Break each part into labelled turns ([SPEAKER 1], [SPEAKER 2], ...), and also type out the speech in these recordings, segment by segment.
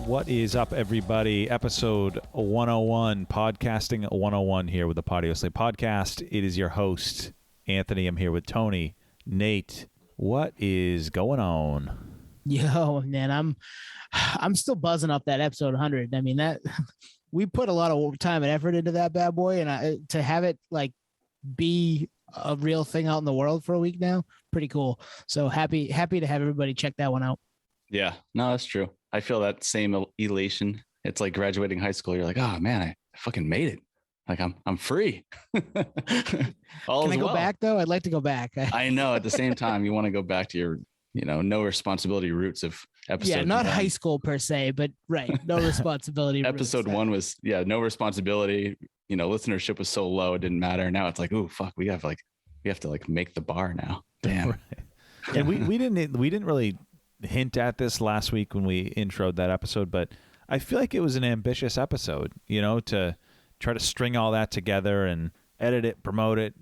[SPEAKER 1] What is up, everybody? Episode 101, Podcasting 101 here with the Podio Slate Podcast. It is your host, Anthony. I'm here with Tony. Nate, what is going on?
[SPEAKER 2] Yo, man, I'm still buzzing off that episode 100. I mean, that we put a lot of time and effort into that bad boy, and to have it like be a real thing out in the world for a week now, pretty cool. So happy to have everybody check that one out.
[SPEAKER 3] Yeah, no, that's true. I feel that same elation. It's like graduating high school. You're like, oh man, I fucking made it. Like I'm free.
[SPEAKER 2] Can I go back though? I'd like to go back.
[SPEAKER 3] I know. At the same time, you want to go back to your, no responsibility roots of episode.
[SPEAKER 2] Yeah, not high school per se, but right, no responsibility.
[SPEAKER 3] Episode one was no responsibility. Listenership was so low it didn't matter. Now it's like, oh fuck, we have to make the bar now. Damn.
[SPEAKER 1] Right. And we didn't really hint at this last week when we introed that episode, but I feel like it was an ambitious episode, to try to string all that together and edit it, promote it.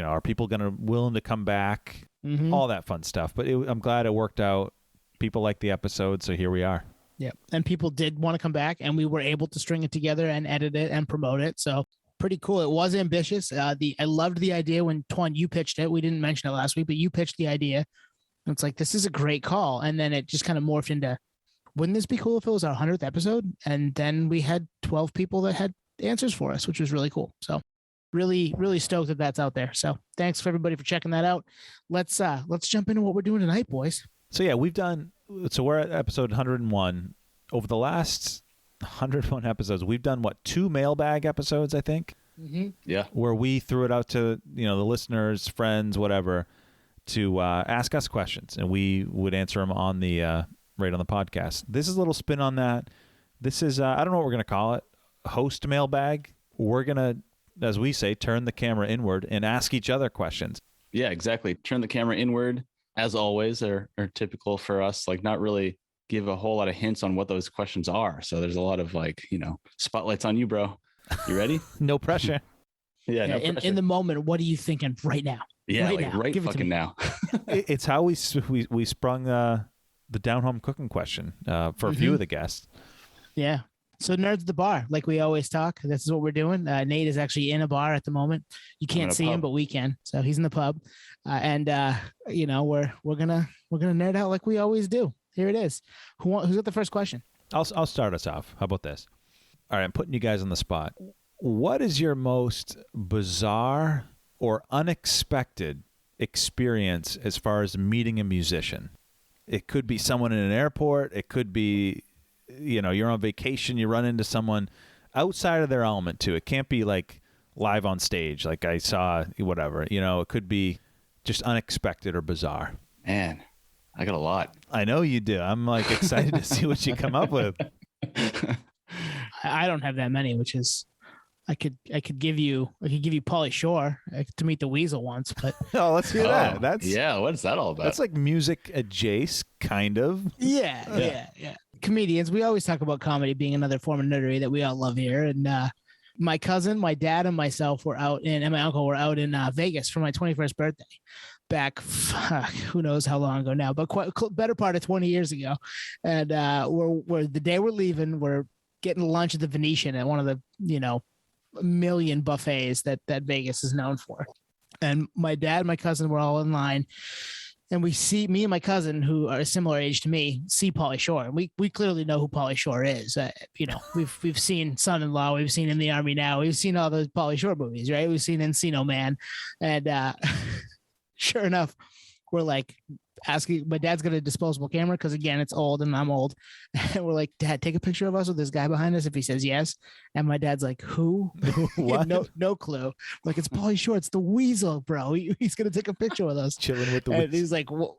[SPEAKER 1] Are people willing to come back? Mm-hmm. All that fun stuff. But I'm glad it worked out. People liked the episode, so here we are.
[SPEAKER 2] Yeah, and people did want to come back, and we were able to string it together and edit it and promote it. So pretty cool. It was ambitious. I loved the idea when Twan, you pitched it. We didn't mention it last week, but you pitched the idea. It's like, this is a great call. And then it just kind of morphed into, wouldn't this be cool if it was our 100th episode? And then we had 12 people that had answers for us, which was really cool. So really, really stoked that that's out there. So thanks for everybody for checking that out. Let's jump into what we're doing tonight, boys.
[SPEAKER 1] So yeah, we're at episode 101. Over the last 101 episodes, we've done 2 mailbag episodes, I think.
[SPEAKER 2] Mm-hmm.
[SPEAKER 3] Yeah.
[SPEAKER 1] Where we threw it out to, the listeners, friends, whatever, to ask us questions, and we would answer them on the right on the podcast. This is a little spin on that. This is I don't know what we're gonna call it. Host mailbag. We're gonna, as we say, turn the camera inward and ask each other questions.
[SPEAKER 3] Yeah, exactly. Turn the camera inward, as always, are typical for us. Like, not really give a whole lot of hints on what those questions are. So there's a lot of spotlights on you, bro. You ready?
[SPEAKER 1] No pressure.
[SPEAKER 3] Yeah, no pressure.
[SPEAKER 2] In the moment, what are you thinking right now?
[SPEAKER 3] Yeah, right fucking now.
[SPEAKER 1] It's how we sprung the down home cooking question for a few of the guests.
[SPEAKER 2] Yeah. So nerds at the bar, like we always talk. This is what we're doing. Nate is actually in a bar at the moment. You can't see him, but we can. So he's in the pub, and we're gonna nerd out like we always do. Here it is. Who's got the first question?
[SPEAKER 1] I'll start us off. How about this? All right, I'm putting you guys on the spot. What is your most bizarre or unexpected experience as far as meeting a musician? It could be someone in an airport. It could be, you're on vacation, you run into someone outside of their element too. It can't be like live on stage, like I saw, whatever. It could be just unexpected or bizarre.
[SPEAKER 3] Man, I got a lot.
[SPEAKER 1] I know you do. I'm like excited to see what you come up with.
[SPEAKER 2] I don't have that many, which is, I could give you Pauly Shore to meet the Weasel once, but
[SPEAKER 1] oh, let's hear that.
[SPEAKER 3] What is that all about?
[SPEAKER 1] That's like music adjacent, kind of.
[SPEAKER 2] Yeah. Comedians, we always talk about comedy being another form of nerdery that we all love here. And my cousin, my dad, and myself and my uncle were out in Vegas for my 21st birthday. Back, who knows how long ago now, but quite better part of 20 years ago. And we're the day we're leaving, we're getting lunch at the Venetian at one of the million buffets that Vegas is known for. And my dad and my cousin were all in line, and we see, me and my cousin, who are a similar age to me, see Pauly Shore. And we clearly know who Pauly Shore is. We've seen Son-in-Law, we've seen In the Army Now, we've seen all those Pauly Shore movies, right? We've seen Encino Man. And sure enough, we're like asking, my dad's got a disposable camera because, again, it's old and I'm old. And we're like, Dad, take a picture of us with this guy behind us if he says yes. And my dad's like, who? What? No clue. Like, it's Pauly Shore. It's the Weasel, bro. He's going to take a picture with us.
[SPEAKER 1] Chilling with the
[SPEAKER 2] Weasel. And he's like, well,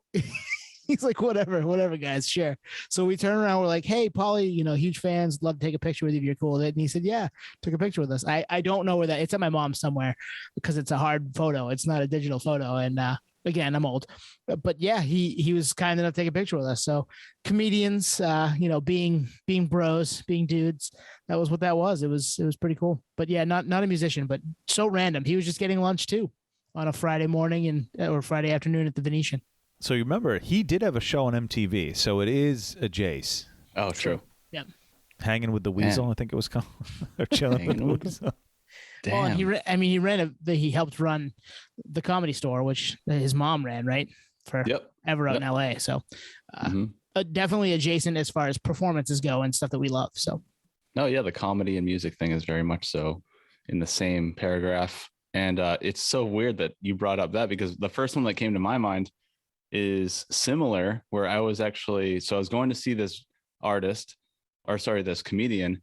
[SPEAKER 2] he's like, whatever, guys, sure. So we turn around. We're like, hey, Pauly, huge fans. Love to take a picture with you if you're cool with it. And he said, yeah, took a picture with us. I don't know where that, it's at my mom's somewhere because it's a hard photo. It's not a digital photo. And again, I'm old, but yeah, he was kind enough to take a picture with us. So comedians, being bros, being dudes, that was what that was. It was pretty cool. But yeah, not a musician, but so random. He was just getting lunch too on a Friday morning or Friday afternoon at the Venetian.
[SPEAKER 1] So you remember, he did have a show on MTV, so it is a Jace.
[SPEAKER 3] Oh, true.
[SPEAKER 2] Yeah.
[SPEAKER 1] Hanging with the Weasel,
[SPEAKER 3] Man.
[SPEAKER 1] I think it was called. Or Chilling with the
[SPEAKER 3] Hanging with the-
[SPEAKER 1] Weasel.
[SPEAKER 3] Damn.
[SPEAKER 2] Well, and he helped run the Comedy Store, which his mom ran, right?
[SPEAKER 3] Yep.
[SPEAKER 2] Ever out
[SPEAKER 3] Yep.
[SPEAKER 2] in LA. So
[SPEAKER 3] Mhm.
[SPEAKER 2] definitely adjacent as far as performances go and stuff that we love. So
[SPEAKER 3] No, yeah, the comedy and music thing is very much so in the same paragraph. And it's so weird that you brought up that, because the first one that came to my mind is similar, where I was going to see this this comedian,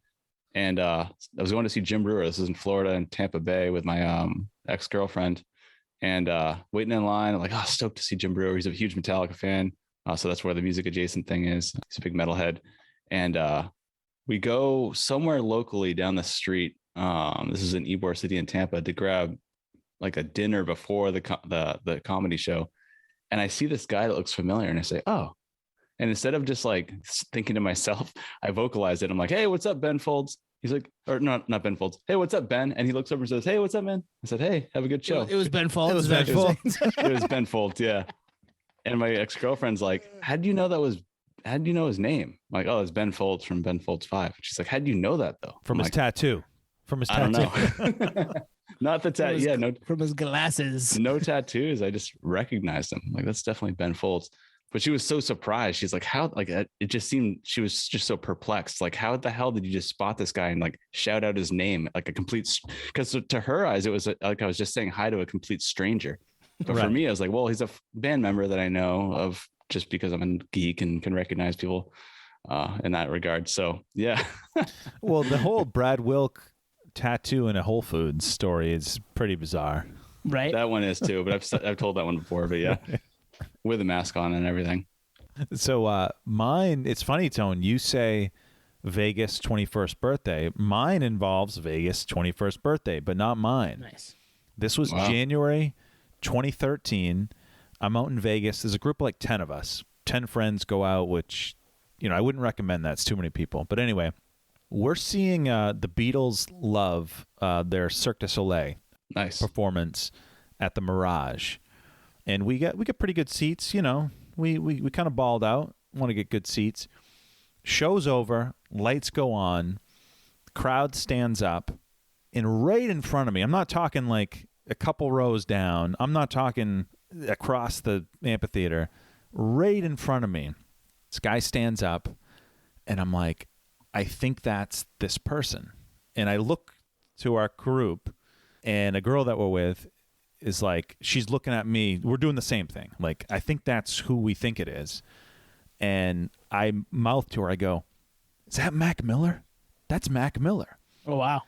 [SPEAKER 3] and I was going to see Jim Brewer. This is in Florida in Tampa Bay with my ex-girlfriend, and waiting in line. I'm like, oh, stoked to see Jim Brewer. He's a huge Metallica fan. So that's where the music adjacent thing is. He's a big metalhead. And we go somewhere locally down the street. This is in Ybor City in Tampa, to grab like a dinner before the comedy show. And I see this guy that looks familiar, and I say, oh. And instead of just like thinking to myself, I vocalize it. I'm like, hey, what's up, Ben Folds? He's like, or not Ben Folds. Hey, what's up, Ben? And he looks over and says, hey, what's up, man? I said, hey, have a good show.
[SPEAKER 2] it was Ben Folds.
[SPEAKER 1] It was Ben Folds.
[SPEAKER 3] It was Ben Folds, yeah. And my ex-girlfriend's like, how do you know his name? I'm like, oh, it's Ben Folds from Ben Folds 5. She's like, how do you know that though?
[SPEAKER 1] From
[SPEAKER 3] I'm
[SPEAKER 1] his
[SPEAKER 3] like,
[SPEAKER 1] tattoo. From his
[SPEAKER 3] I don't
[SPEAKER 1] tattoo.
[SPEAKER 3] know. Not the tattoo. Yeah, no,
[SPEAKER 2] from his glasses.
[SPEAKER 3] no tattoos. I just recognized him. Like, that's definitely Ben Folds. But she was so surprised. She's like, how? Like, it just seemed, she was just so perplexed. Like, how the hell did you just spot this guy and like shout out his name like a complete? Because to her eyes, it was like I was just saying hi to a complete stranger. But for
[SPEAKER 1] Right.
[SPEAKER 3] me, I was like, well, he's a band member that I know of just because I'm a geek and can recognize people in that regard. So yeah.
[SPEAKER 1] Well, the whole Brad Wilk tattoo in a Whole Foods story is pretty bizarre.
[SPEAKER 2] Right.
[SPEAKER 3] That one is too, but I've told that one before, but yeah, with a mask on and everything.
[SPEAKER 1] So mine, it's funny, Tone, you say Vegas 21st birthday. Mine involves Vegas 21st birthday, but not mine.
[SPEAKER 2] Nice.
[SPEAKER 1] This was
[SPEAKER 3] Wow.
[SPEAKER 1] January 2013. I'm out in Vegas. There's a group of like 10 of us. 10 friends go out, which, I wouldn't recommend that. It's too many people. But anyway, we're seeing the Beatles Love, their Cirque du Soleil
[SPEAKER 3] Nice.
[SPEAKER 1] performance at the Mirage. And we get pretty good seats, We kind of balled out, want to get good seats. Show's over, lights go on, crowd stands up, and right in front of me, I'm not talking like a couple rows down, I'm not talking across the amphitheater, right in front of me, this guy stands up, and I'm like, I think that's this person. And I look to our group, and a girl that we're with is like, she's looking at me. We're doing the same thing. Like, I think that's who we think it is. And I mouth to her, I go, is that Mac Miller? That's Mac Miller.
[SPEAKER 2] Oh, wow.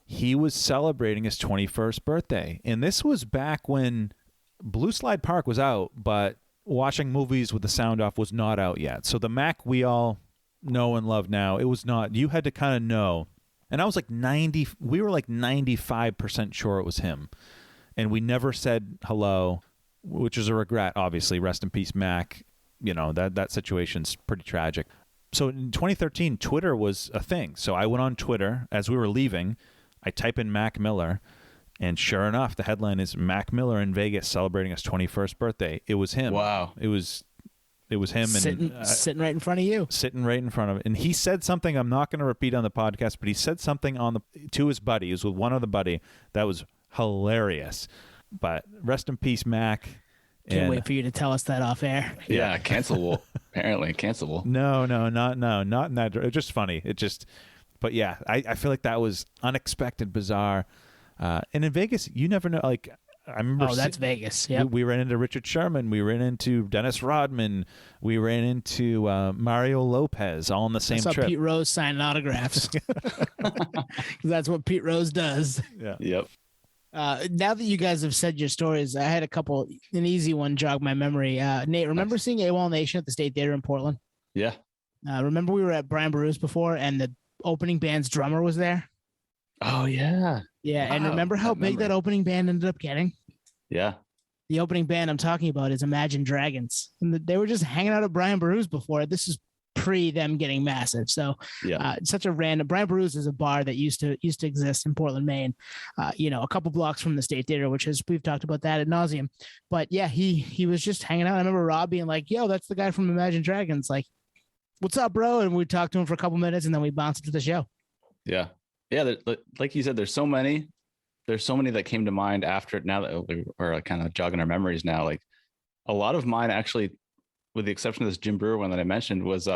[SPEAKER 1] He was celebrating his 21st birthday. And this was back when Blue Slide Park was out, but watching movies with the sound off was not out yet. So the Mac we all know and love now, it was not. You had to kind of know. And I was like we were like 95% sure it was him. And we never said hello, which is a regret, obviously. Rest in peace, Mac. That situation's pretty tragic. So in 2013, Twitter was a thing. So I went on Twitter as we were leaving. I type in Mac Miller, and sure enough, the headline is Mac Miller in Vegas celebrating his 21st birthday. It was him.
[SPEAKER 3] Wow.
[SPEAKER 1] It was him
[SPEAKER 2] Sitting right in front of you.
[SPEAKER 1] Sitting right in front of him. And he said something I'm not going to repeat on the podcast, but he said something to his buddy. He was with one other buddy that was hilarious. But rest in peace, Mac.
[SPEAKER 2] Can't wait for you to tell us that off air.
[SPEAKER 3] Yeah, cancelable. Apparently cancelable.
[SPEAKER 1] No, not in that. It's just funny. But yeah, I feel like that was unexpected, bizarre. And in Vegas, you never know. Like, I remember.
[SPEAKER 2] Oh, that's Vegas. Yeah.
[SPEAKER 1] We ran into Richard Sherman. We ran into Dennis Rodman. We ran into Mario Lopez, all on the same
[SPEAKER 2] I saw
[SPEAKER 1] trip.
[SPEAKER 2] Pete Rose signing autographs. 'Cause that's what Pete Rose does.
[SPEAKER 1] Yeah.
[SPEAKER 3] Yep.
[SPEAKER 2] Now that you guys have said your stories, I had an easy one jog my memory. Nate, remember seeing AWOL Nation at the State Theater in Portland?
[SPEAKER 3] Yeah.
[SPEAKER 2] Remember we were at Brian Baru's before, and the opening band's drummer was there?
[SPEAKER 3] Oh yeah.
[SPEAKER 2] Yeah, and
[SPEAKER 3] Wow,
[SPEAKER 2] remember how
[SPEAKER 3] I
[SPEAKER 2] big that
[SPEAKER 3] remember.
[SPEAKER 2] opening band ended up getting?
[SPEAKER 3] Yeah.
[SPEAKER 2] The opening band I'm talking about is Imagine Dragons, and they were just hanging out at Brian Baru's before. This is pre them getting massive. So
[SPEAKER 3] Yeah.
[SPEAKER 2] such a random. Brian Baru's is a bar that used to exist in Portland, Maine. A couple blocks from the State Theater, which is, we've talked about that ad nauseum. But yeah, he was just hanging out. I remember Rob being like, "Yo, that's the guy from Imagine Dragons." Like, what's up, bro? And we talk to him for a couple minutes and then we bounce into the show.
[SPEAKER 3] Yeah. Yeah. Like you said, there's so many that came to mind after it. Now that we're kind of jogging our memories now, like a lot of mine actually, with the exception of this Jim Brewer one that I mentioned, was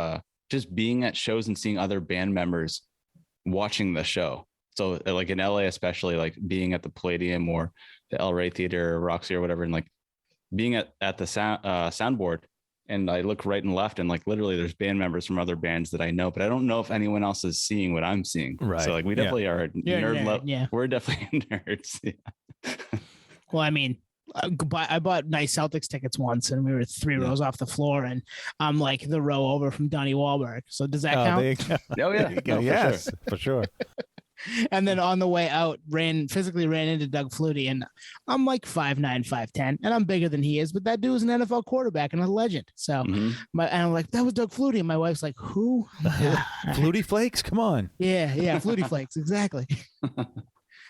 [SPEAKER 3] just being at shows and seeing other band members watching the show. So like in LA, especially like being at the Palladium or the El Rey Theater or Roxy or whatever, and like being at the soundboard, and I look right and left, and like literally there's band members from other bands that I know, but I don't know if anyone else is seeing what I'm seeing.
[SPEAKER 1] Right.
[SPEAKER 3] So like we definitely are
[SPEAKER 2] nerd. Yeah.
[SPEAKER 3] We're definitely nerds. Yeah.
[SPEAKER 2] Well, I mean, I bought nice Celtics tickets once, and we were 3 rows off the floor, and I'm like the row over from Donnie Wahlberg. So does that count?
[SPEAKER 1] There you go.
[SPEAKER 3] Oh yeah.
[SPEAKER 1] No, yes, for sure.
[SPEAKER 2] And then on the way out, physically ran into Doug Flutie, and I'm like 5'9", 5'10", and I'm bigger than he is, but that dude is an NFL quarterback and a legend. So and I'm like, that was Doug Flutie, and my wife's like, who?
[SPEAKER 1] Flutie Flakes, come on.
[SPEAKER 2] Yeah, Flutie Flakes, exactly.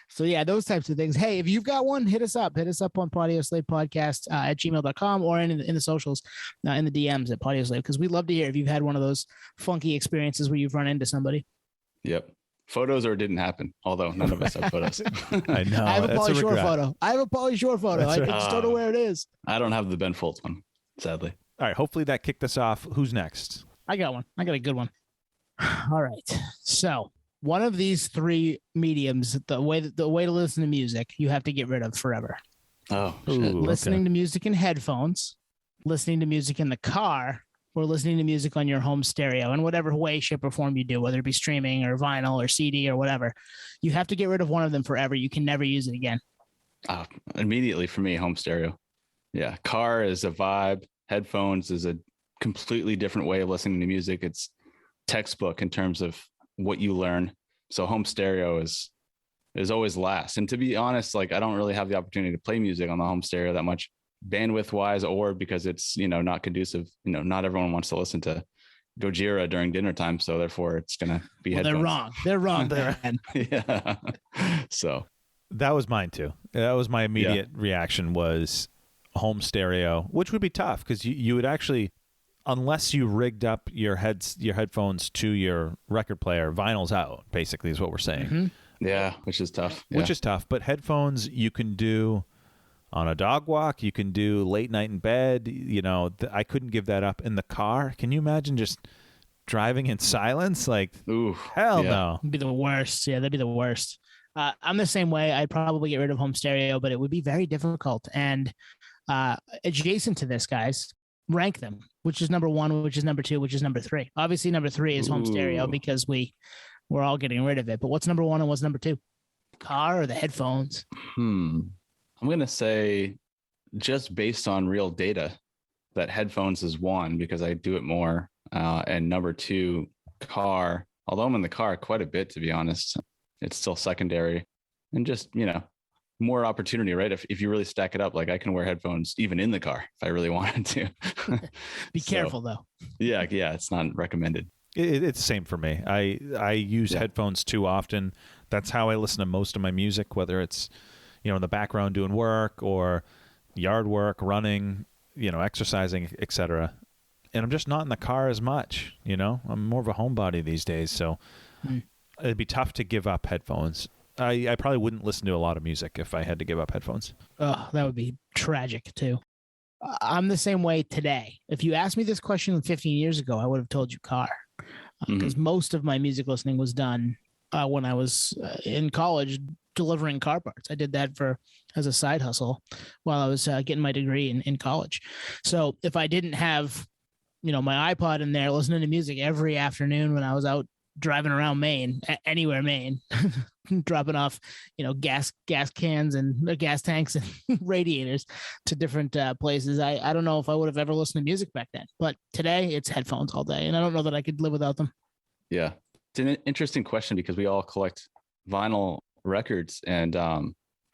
[SPEAKER 2] So yeah, those types of things. Hey, if you've got one, hit us up. Hit us up on Audioslave Podcast at gmail.com or in the socials, in the DMs at Audioslave, because we'd love to hear if you've had one of those funky experiences where you've run into somebody.
[SPEAKER 3] Yep. Photos or didn't happen, although none of us have photos.
[SPEAKER 1] I know.
[SPEAKER 2] I have a
[SPEAKER 1] that's
[SPEAKER 2] Pauly Shore
[SPEAKER 1] regret.
[SPEAKER 2] photo. I just don't know where it is.
[SPEAKER 3] I don't have the Ben Folds one, sadly.
[SPEAKER 1] All right. Hopefully that kicked us off. Who's next?
[SPEAKER 2] I got one. I got a good one. All right. So one of these three mediums, the way to listen to music, you have to get rid of forever.
[SPEAKER 3] Oh, shit.
[SPEAKER 1] Ooh,
[SPEAKER 2] Listening to music in headphones, listening to music in the car, or listening to music on your home stereo in whatever way, shape, or form you do, whether it be streaming or vinyl or CD or whatever. You have to get rid of one of them forever. You can never use it again.
[SPEAKER 3] Immediately for me, home stereo. Yeah. Car is a vibe. Headphones is a completely different way of listening to music. It's textbook in terms of what you learn. So home stereo is always last. And to be honest, like I don't really have the opportunity to play music on the home stereo that much, bandwidth wise, or because it's, not conducive. Not everyone wants to listen to Gojira during dinner time. So therefore it's going to be headphones.
[SPEAKER 2] They're wrong.
[SPEAKER 3] Yeah. So
[SPEAKER 1] that was mine too. That was my immediate reaction was home stereo, which would be tough because you would actually, unless you rigged up your headphones to your record player, vinyl's out, basically is what we're saying.
[SPEAKER 2] Mm-hmm.
[SPEAKER 3] Yeah, which is tough.
[SPEAKER 1] Which is tough, but headphones you can do on a dog walk, you can do late night in bed. I couldn't give that up in the car. Can you imagine just driving in silence? Like,
[SPEAKER 3] ooh,
[SPEAKER 1] hell no.
[SPEAKER 2] It'd be the worst. Yeah, that'd be the worst. I'm the same way. I'd probably get rid of home stereo, but it would be very difficult. And adjacent to this, guys, rank them. Which is number one, which is number two, which is number three. Obviously, number three is home stereo because we're all getting rid of it. But what's number one and what's number two? Car or the headphones?
[SPEAKER 3] I'm going to say, just based on real data, that headphones is one because I do it more. And number two, car. Although I'm in the car quite a bit, to be honest, it's still secondary. And just, more opportunity, right? If you really stack it up, like I can wear headphones even in the car if I really wanted to.
[SPEAKER 2] Be careful, though.
[SPEAKER 3] Yeah, it's not recommended.
[SPEAKER 1] It's the same for me. I use headphones too often. That's how I listen to most of my music, whether it's in the background doing work or yard work, running, exercising, etc. And I'm just not in the car as much, I'm more of a homebody these days. So it'd be tough to give up headphones. I probably wouldn't listen to a lot of music if I had to give up headphones.
[SPEAKER 2] Oh, that would be tragic too. I'm the same way today. If you asked me this question 15 years ago, I would have told you car because most of my music listening was done when I was in college delivering car parts. I did that as a side hustle while I was getting my degree in college. So if I didn't have, my iPod in there listening to music every afternoon when I was out driving around Maine, anywhere Maine, dropping off, gas cans and gas tanks and radiators to different places. I don't know if I would have ever listened to music back then, but today it's headphones all day, and I don't know that I could live without them.
[SPEAKER 3] Yeah, it's an interesting question because we all collect vinyl records, and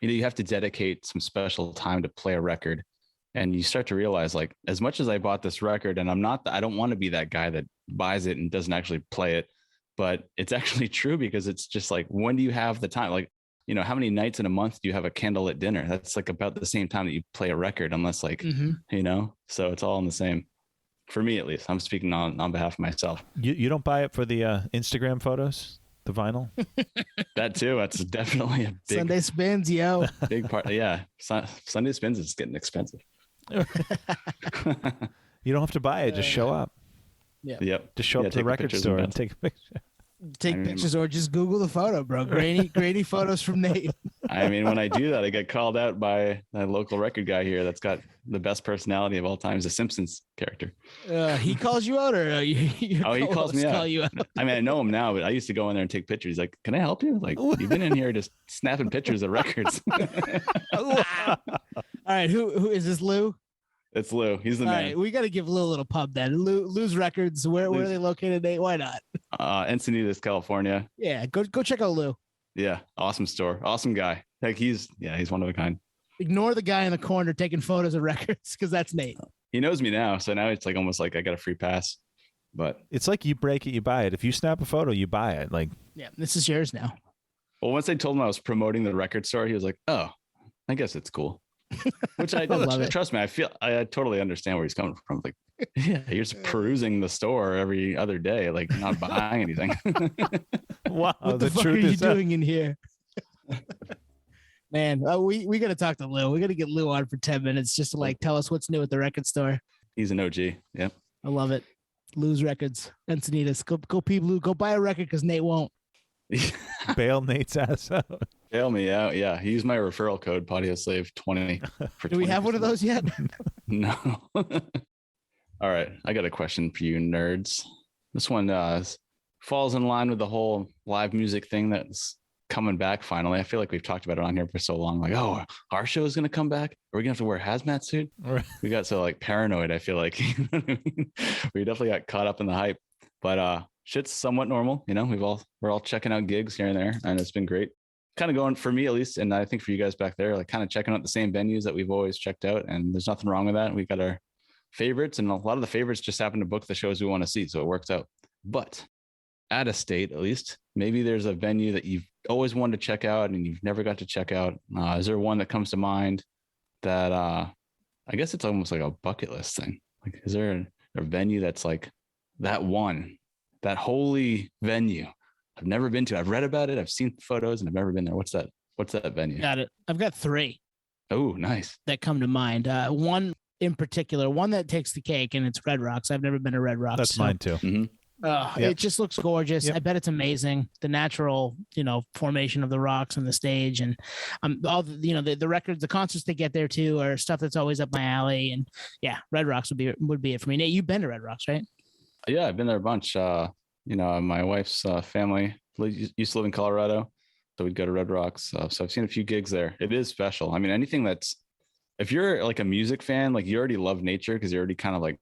[SPEAKER 3] you have to dedicate some special time to play a record, and you start to realize, like, as much as I bought this record, and I don't want to be that guy that buys it and doesn't actually play it. But it's actually true because it's just like, when do you have the time? Like, how many nights in a month do you have a candlelit dinner? That's like about the same time that you play a record, unless like, so it's all in the same For me, at least, I'm speaking on behalf of myself.
[SPEAKER 1] You don't buy it for the Instagram photos, the vinyl?
[SPEAKER 3] That too. That's definitely a big
[SPEAKER 2] Sunday spins, yo.
[SPEAKER 3] big part. Yeah, Sunday spins is getting expensive.
[SPEAKER 1] You don't have to buy it. Just show up.
[SPEAKER 2] Yeah.
[SPEAKER 3] Yep.
[SPEAKER 1] Just show up to the
[SPEAKER 3] take
[SPEAKER 1] record
[SPEAKER 3] pictures
[SPEAKER 1] store
[SPEAKER 3] and
[SPEAKER 1] and take a picture.
[SPEAKER 2] Take
[SPEAKER 3] I mean,
[SPEAKER 2] pictures or just Google the photo, bro. Grainy photos from Nate.
[SPEAKER 3] I mean, when I do that, I get called out by a local record guy here that's got the best personality of all time, the Simpsons character.
[SPEAKER 2] He calls you out, or
[SPEAKER 3] He calls me out.
[SPEAKER 2] Call you out.
[SPEAKER 3] I mean, I know him now, but I used to go in there and take pictures. He's like, "Can I help you? Like, you've been in here just snapping pictures of records."
[SPEAKER 2] All right, who is this? Lou.
[SPEAKER 3] It's Lou. He's the
[SPEAKER 2] All
[SPEAKER 3] man.
[SPEAKER 2] right, we got to give Lou a little pub then. Lou's Records. Where are they located, Nate? Why not?
[SPEAKER 3] Encinitas, California.
[SPEAKER 2] Yeah, go check out Lou.
[SPEAKER 3] Yeah, awesome store, awesome guy. Like he's one of a kind.
[SPEAKER 2] Ignore the guy in the corner taking photos of records because that's Nate.
[SPEAKER 3] He knows me now, so now it's like almost like I got a free pass. But
[SPEAKER 1] It's like you break it, you buy it. If you snap a photo, you buy it. Like,
[SPEAKER 2] Yeah, this is yours now.
[SPEAKER 3] well, once I told him I was promoting the record store, he was like, "Oh, I guess it's cool." Which I
[SPEAKER 2] love it.
[SPEAKER 3] trust me. I totally understand where he's coming from. Like, yeah, you're just perusing the store every other day, like not buying anything.
[SPEAKER 1] wow,
[SPEAKER 2] What the fuck are
[SPEAKER 1] truth
[SPEAKER 2] you
[SPEAKER 1] is that-
[SPEAKER 2] doing in here? Man, we got to talk to Lou. We got to get Lou on for 10 minutes just to like tell us what's new at the record store.
[SPEAKER 3] He's an OG. Yeah.
[SPEAKER 2] I love it. Lou's Records, Encinitas. Go peep Lou. Go buy a record because Nate won't.
[SPEAKER 1] Bail Nate's ass out.
[SPEAKER 3] Bail me out. Yeah. He used my referral code, Patio Slave 20.
[SPEAKER 2] Do we have one of those yet?
[SPEAKER 3] No. All right. I got a question for you nerds. This one falls in line with the whole live music thing that's coming back finally. I feel like we've talked about it on here for so long. Like, oh, our show is going to come back. Are we going to have to wear a hazmat suit?
[SPEAKER 1] Right.
[SPEAKER 3] We got so like paranoid. I feel like we definitely got caught up in the hype, but shit's somewhat normal. You know, we're all checking out gigs here and there, and it's been great. Kind of going for me at least, and I think for you guys back there, like kind of checking out the same venues that we've always checked out, and there's nothing wrong with that. We got our favorites, and a lot of the favorites just happen to book the shows we want to see, so it works out. But out of state, at least, maybe there's a venue that you've always wanted to check out and you've never got to check out. Is there one that comes to mind that I guess it's almost like a bucket list thing? Like, is there a venue that's like that one, that holy venue I've never been to? I've read about it, I've seen photos, and I've never been there. What's that venue?
[SPEAKER 2] Got it. I've got 3
[SPEAKER 3] Oh, nice.
[SPEAKER 2] that come to mind. One in particular, one that takes the cake, and it's Red Rocks. I've never been to Red Rocks.
[SPEAKER 1] That's mine too.
[SPEAKER 3] Mm-hmm.
[SPEAKER 1] Yep.
[SPEAKER 2] It just looks gorgeous.
[SPEAKER 1] Yep.
[SPEAKER 2] I bet it's amazing. The natural, formation of the rocks and the stage, and all the records, the concerts they get there too are stuff that's always up my alley. And yeah, Red Rocks would be it for me. Nate, you've been to Red Rocks, right?
[SPEAKER 3] Yeah, I've been there a bunch. My wife's family used to live in Colorado, so we'd go to Red Rocks. So I've seen a few gigs there. It is special. I mean, anything if you're like a music fan, like you already love nature because you're already kind of like,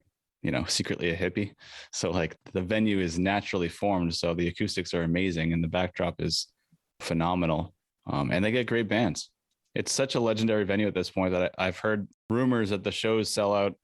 [SPEAKER 3] secretly a hippie. So like the venue is naturally formed. So the acoustics are amazing and the backdrop is phenomenal. And they get great bands. It's such a legendary venue at this point that I've heard rumors that the shows sell out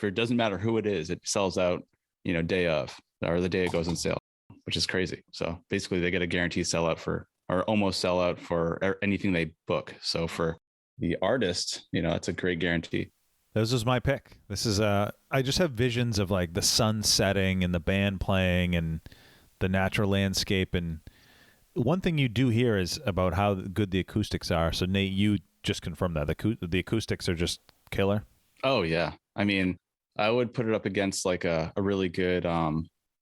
[SPEAKER 3] it doesn't matter who it is. It sells out, day of, or the day it goes on sale, which is crazy. So basically they get a guaranteed sellout or almost sellout for anything they book. So for the artist, it's a great guarantee.
[SPEAKER 1] This was my pick. This is I just have visions of like the sun setting and the band playing and the natural landscape. And one thing you do hear is about how good the acoustics are. So Nate, you just confirmed that the acoustics are just killer.
[SPEAKER 3] Oh yeah. I mean, I would put it up against like a really good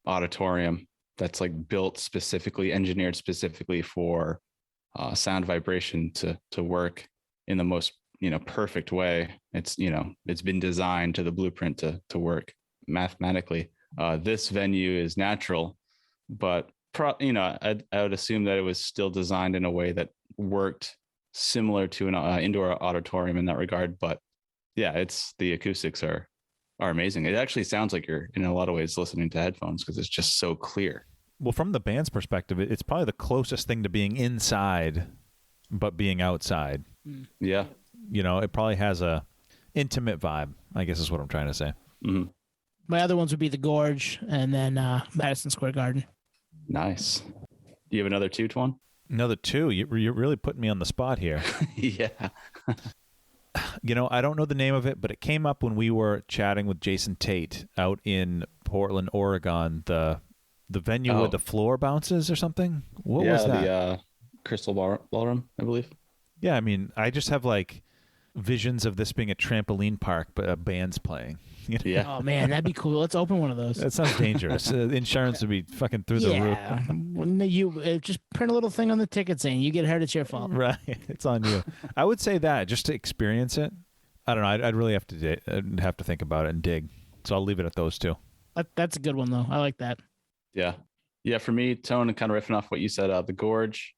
[SPEAKER 3] auditorium that's like engineered specifically for sound vibration to work in the most perfect way. It's been designed to the blueprint to work mathematically. This venue is natural, but I would assume that it was still designed in a way that worked similar to an indoor auditorium in that regard. But yeah, the acoustics are amazing. It actually sounds like you're in a lot of ways listening to headphones because it's just so clear.
[SPEAKER 1] Well, from the band's perspective, it's probably the closest thing to being inside, but being outside.
[SPEAKER 3] Yeah.
[SPEAKER 1] It probably has a intimate vibe, I guess is what I'm trying to say.
[SPEAKER 3] Mm-hmm.
[SPEAKER 2] My other ones would be the Gorge and then Madison Square Garden.
[SPEAKER 3] Nice. Do you have another 2, Twan?
[SPEAKER 1] Another 2? You're really putting me on the spot here.
[SPEAKER 3] Yeah.
[SPEAKER 1] I don't know the name of it, but it came up when we were chatting with Jason Tate out in Portland, Oregon. The venue where the floor bounces or something. What was that?
[SPEAKER 3] The Crystal Ballroom, I believe.
[SPEAKER 1] Yeah, I mean, I just have like visions of this being a trampoline park, but a band's playing.
[SPEAKER 3] Yeah.
[SPEAKER 2] Oh man, that'd be cool. Let's open one of those.
[SPEAKER 1] That sounds dangerous. Insurance would be fucking through the roof.
[SPEAKER 2] Yeah, you just print a little thing on the ticket saying you get hurt, it's your fault.
[SPEAKER 1] Right, it's on you. I would say that just to experience it. I don't know. I'd really have to think about it and dig. So I'll leave it at those two.
[SPEAKER 2] That's a good one though. I like that.
[SPEAKER 3] Yeah. Yeah. For me, Tone, and kind of riffing off what you said, the Gorge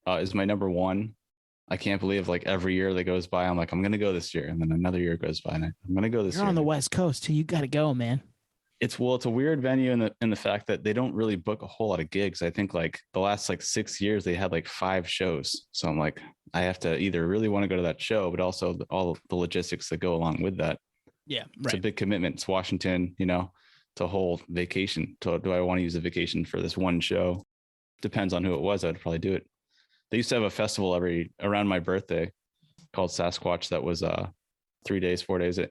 [SPEAKER 3] is my number one. I can't believe like every year that goes by, I'm like, I'm going to go this year. And then another year goes by and I'm going to go this year.
[SPEAKER 2] You're on the West Coast too. You got to go, man.
[SPEAKER 3] It's a weird venue in the fact that they don't really book a whole lot of gigs. I think like the last like 6 years, they had like 5 shows. So I'm like, I have to either really want to go to that show, but also all the logistics that go along with that.
[SPEAKER 2] Yeah. Right.
[SPEAKER 3] It's a big commitment. It's Washington, to whole vacation. Do I want to use a vacation for this one show? Depends on who it was. I'd probably do it. They used to have a festival around my birthday called Sasquatch. That was 3 days, 4 days at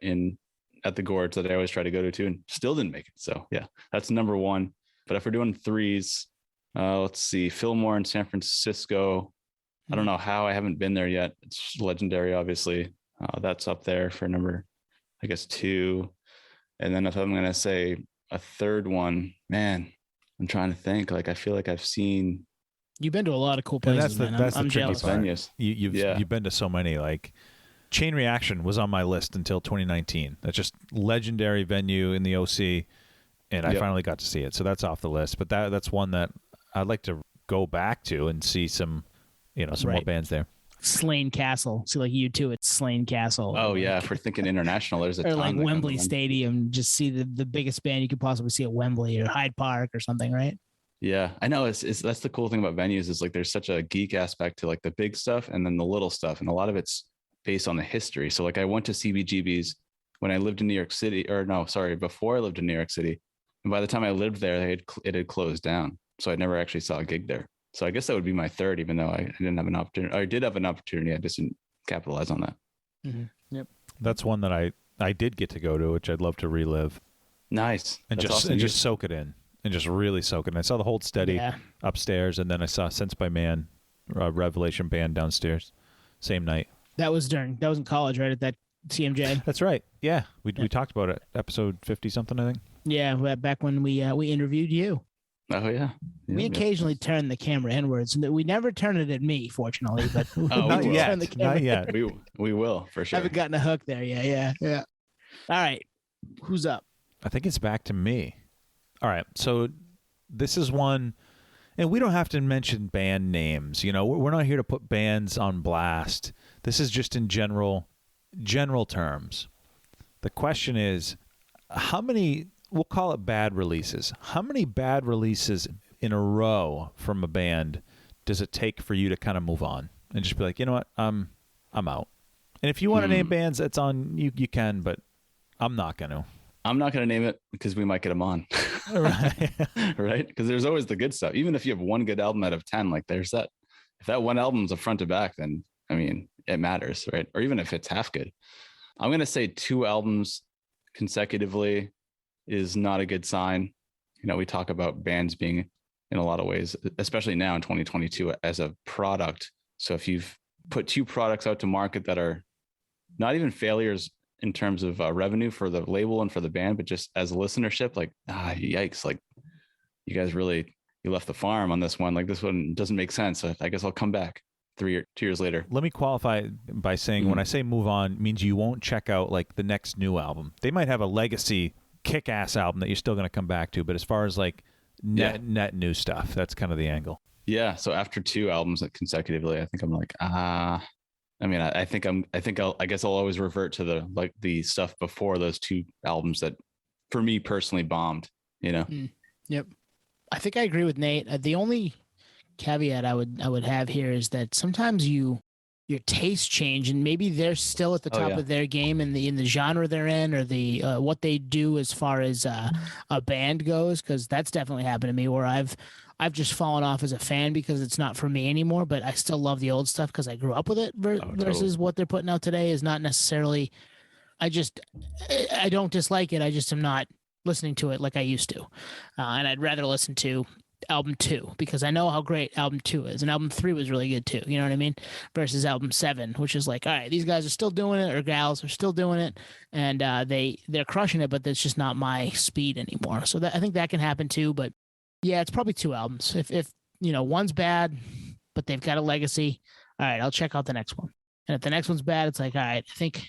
[SPEAKER 3] the Gorge that I always try to go to and still didn't make it. So yeah, that's number one. But if we're doing threes, let's see, Fillmore in San Francisco. I don't know how I haven't been there yet. It's legendary, obviously. That's up there for number, I guess, 2. And then if I'm going to say a third one, man, I'm trying to think. Like, I feel like I've seen.
[SPEAKER 2] You've been to a lot of cool places, man. I'm jealous.
[SPEAKER 3] Venues.
[SPEAKER 1] You've been to so many. Like Chain Reaction was on my list until 2019. That's just legendary venue in the OC, and I finally got to see it. So that's off the list. But that's one that I'd like to go back to and see some more bands there.
[SPEAKER 2] Slane Castle. See, like U2 at Slane Castle.
[SPEAKER 3] Oh yeah, if we're thinking international, there's a
[SPEAKER 2] or
[SPEAKER 3] ton
[SPEAKER 2] like
[SPEAKER 3] that
[SPEAKER 2] Wembley Stadium. Just see the biggest band you could possibly see at Wembley or Hyde Park or something, right?
[SPEAKER 3] Yeah, I know. It's that's the cool thing about venues is like there's such a geek aspect to like the big stuff and then the little stuff, and a lot of it's based on the history. So like I went to CBGB's when I lived in New York City, before I lived in New York City, and by the time I lived there, it had closed down, so I never actually saw a gig there. So I guess that would be my third, even though I didn't have an opportunity. I did have an opportunity, I just didn't capitalize on that.
[SPEAKER 2] Mm-hmm. Yep,
[SPEAKER 1] that's one that I did get to go to, which I'd love to relive.
[SPEAKER 3] Nice,
[SPEAKER 1] and just soak it in. And just really soak it in. I saw the Hold Steady upstairs, and then I saw Sense by Man, Revelation Band downstairs, same night.
[SPEAKER 2] That was in college, right? At that CMJ.
[SPEAKER 1] That's right. Yeah, we talked about it. Episode 50 something, I think.
[SPEAKER 2] Yeah, back when we interviewed you.
[SPEAKER 3] Oh yeah.
[SPEAKER 2] We occasionally turn the camera inwards. We never turn it at me, fortunately, but
[SPEAKER 1] not yet. Not yet.
[SPEAKER 3] We will for sure.
[SPEAKER 2] Haven't gotten a hook there. Yeah. All right, who's up?
[SPEAKER 1] I think it's back to me. All right, so this is one, and we don't have to mention band names. We're not here to put bands on blast. This is just in general terms. The question is, how many, we'll call it bad releases. How many bad releases in a row from a band does it take for you to kind of move on and just be like, you know what, I'm out. And if you want to name bands, that's on you. You can, but I'm not going to.
[SPEAKER 3] I'm not going to name it because we might get them on.
[SPEAKER 1] Right.
[SPEAKER 3] Right. Because there's always the good stuff. Even if you have one good album out of 10, like there's that, if that one album's a front to back, then I mean, it matters, right? Or even if it's half good. I'm going to say 2 albums consecutively is not a good sign. We talk about bands being in a lot of ways, especially now in 2022 as a product. So if you've put 2 products out to market that are not even failures in terms of revenue for the label and for the band, but just as a listenership, like, yikes, like you guys you left the farm on this one. Like this one doesn't make sense. So I guess I'll come back 2 years later.
[SPEAKER 1] Let me qualify by saying when I say move on, means you won't check out like the next new album. They might have a legacy kick-ass album that you're still going to come back to, but as far as like net new stuff, that's kind of the angle. Yeah.
[SPEAKER 3] So after 2 albums consecutively, I think I'm like, I mean, I guess I'll always revert to the stuff before those 2 albums that for me personally bombed,
[SPEAKER 2] Yep. I think I agree with Nate. The only caveat I would have here is that sometimes you your tastes change, and maybe they're still at the top of their game in the genre they're in, or the what they do as far as a band goes, because that's definitely happened to me where I've just fallen off as a fan because it's not for me anymore, but I still love the old stuff because I grew up with it versus what they're putting out today is not necessarily. I don't dislike it. I just am not listening to it like I used to, and I'd rather listen to album 2 because I know how great album 2 is, and album 3 was really good too, you know what I mean, versus album 7, which is like, all right, these guys are still doing it, or gals are still doing it, and they're crushing it, but that's just not my speed anymore. So I think that can happen too. But yeah, it's probably 2 albums. If one's bad but they've got a legacy, all right, I'll check out the next one. And if the next one's bad, it's like, all right, I think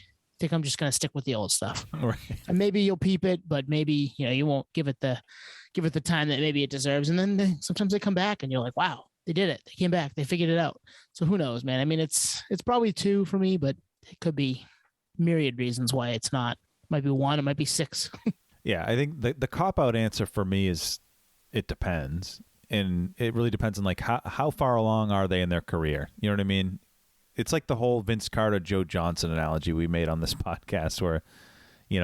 [SPEAKER 2] I'm just going to stick with the old stuff.
[SPEAKER 1] Right.
[SPEAKER 2] And maybe you'll peep it, but maybe you won't give it the time that maybe it deserves. And then sometimes they come back and you're like, wow, they did it. They came back. They figured it out. So who knows, man? I mean, it's probably 2 for me, but it could be myriad reasons why it's not. It might be 1. It might be 6.
[SPEAKER 1] Yeah, I think the cop-out answer for me is it depends. And it really depends on like how far along are they in their career? You know what I mean? It's like the whole Vince Carter, Joe Johnson analogy we made on this podcast where,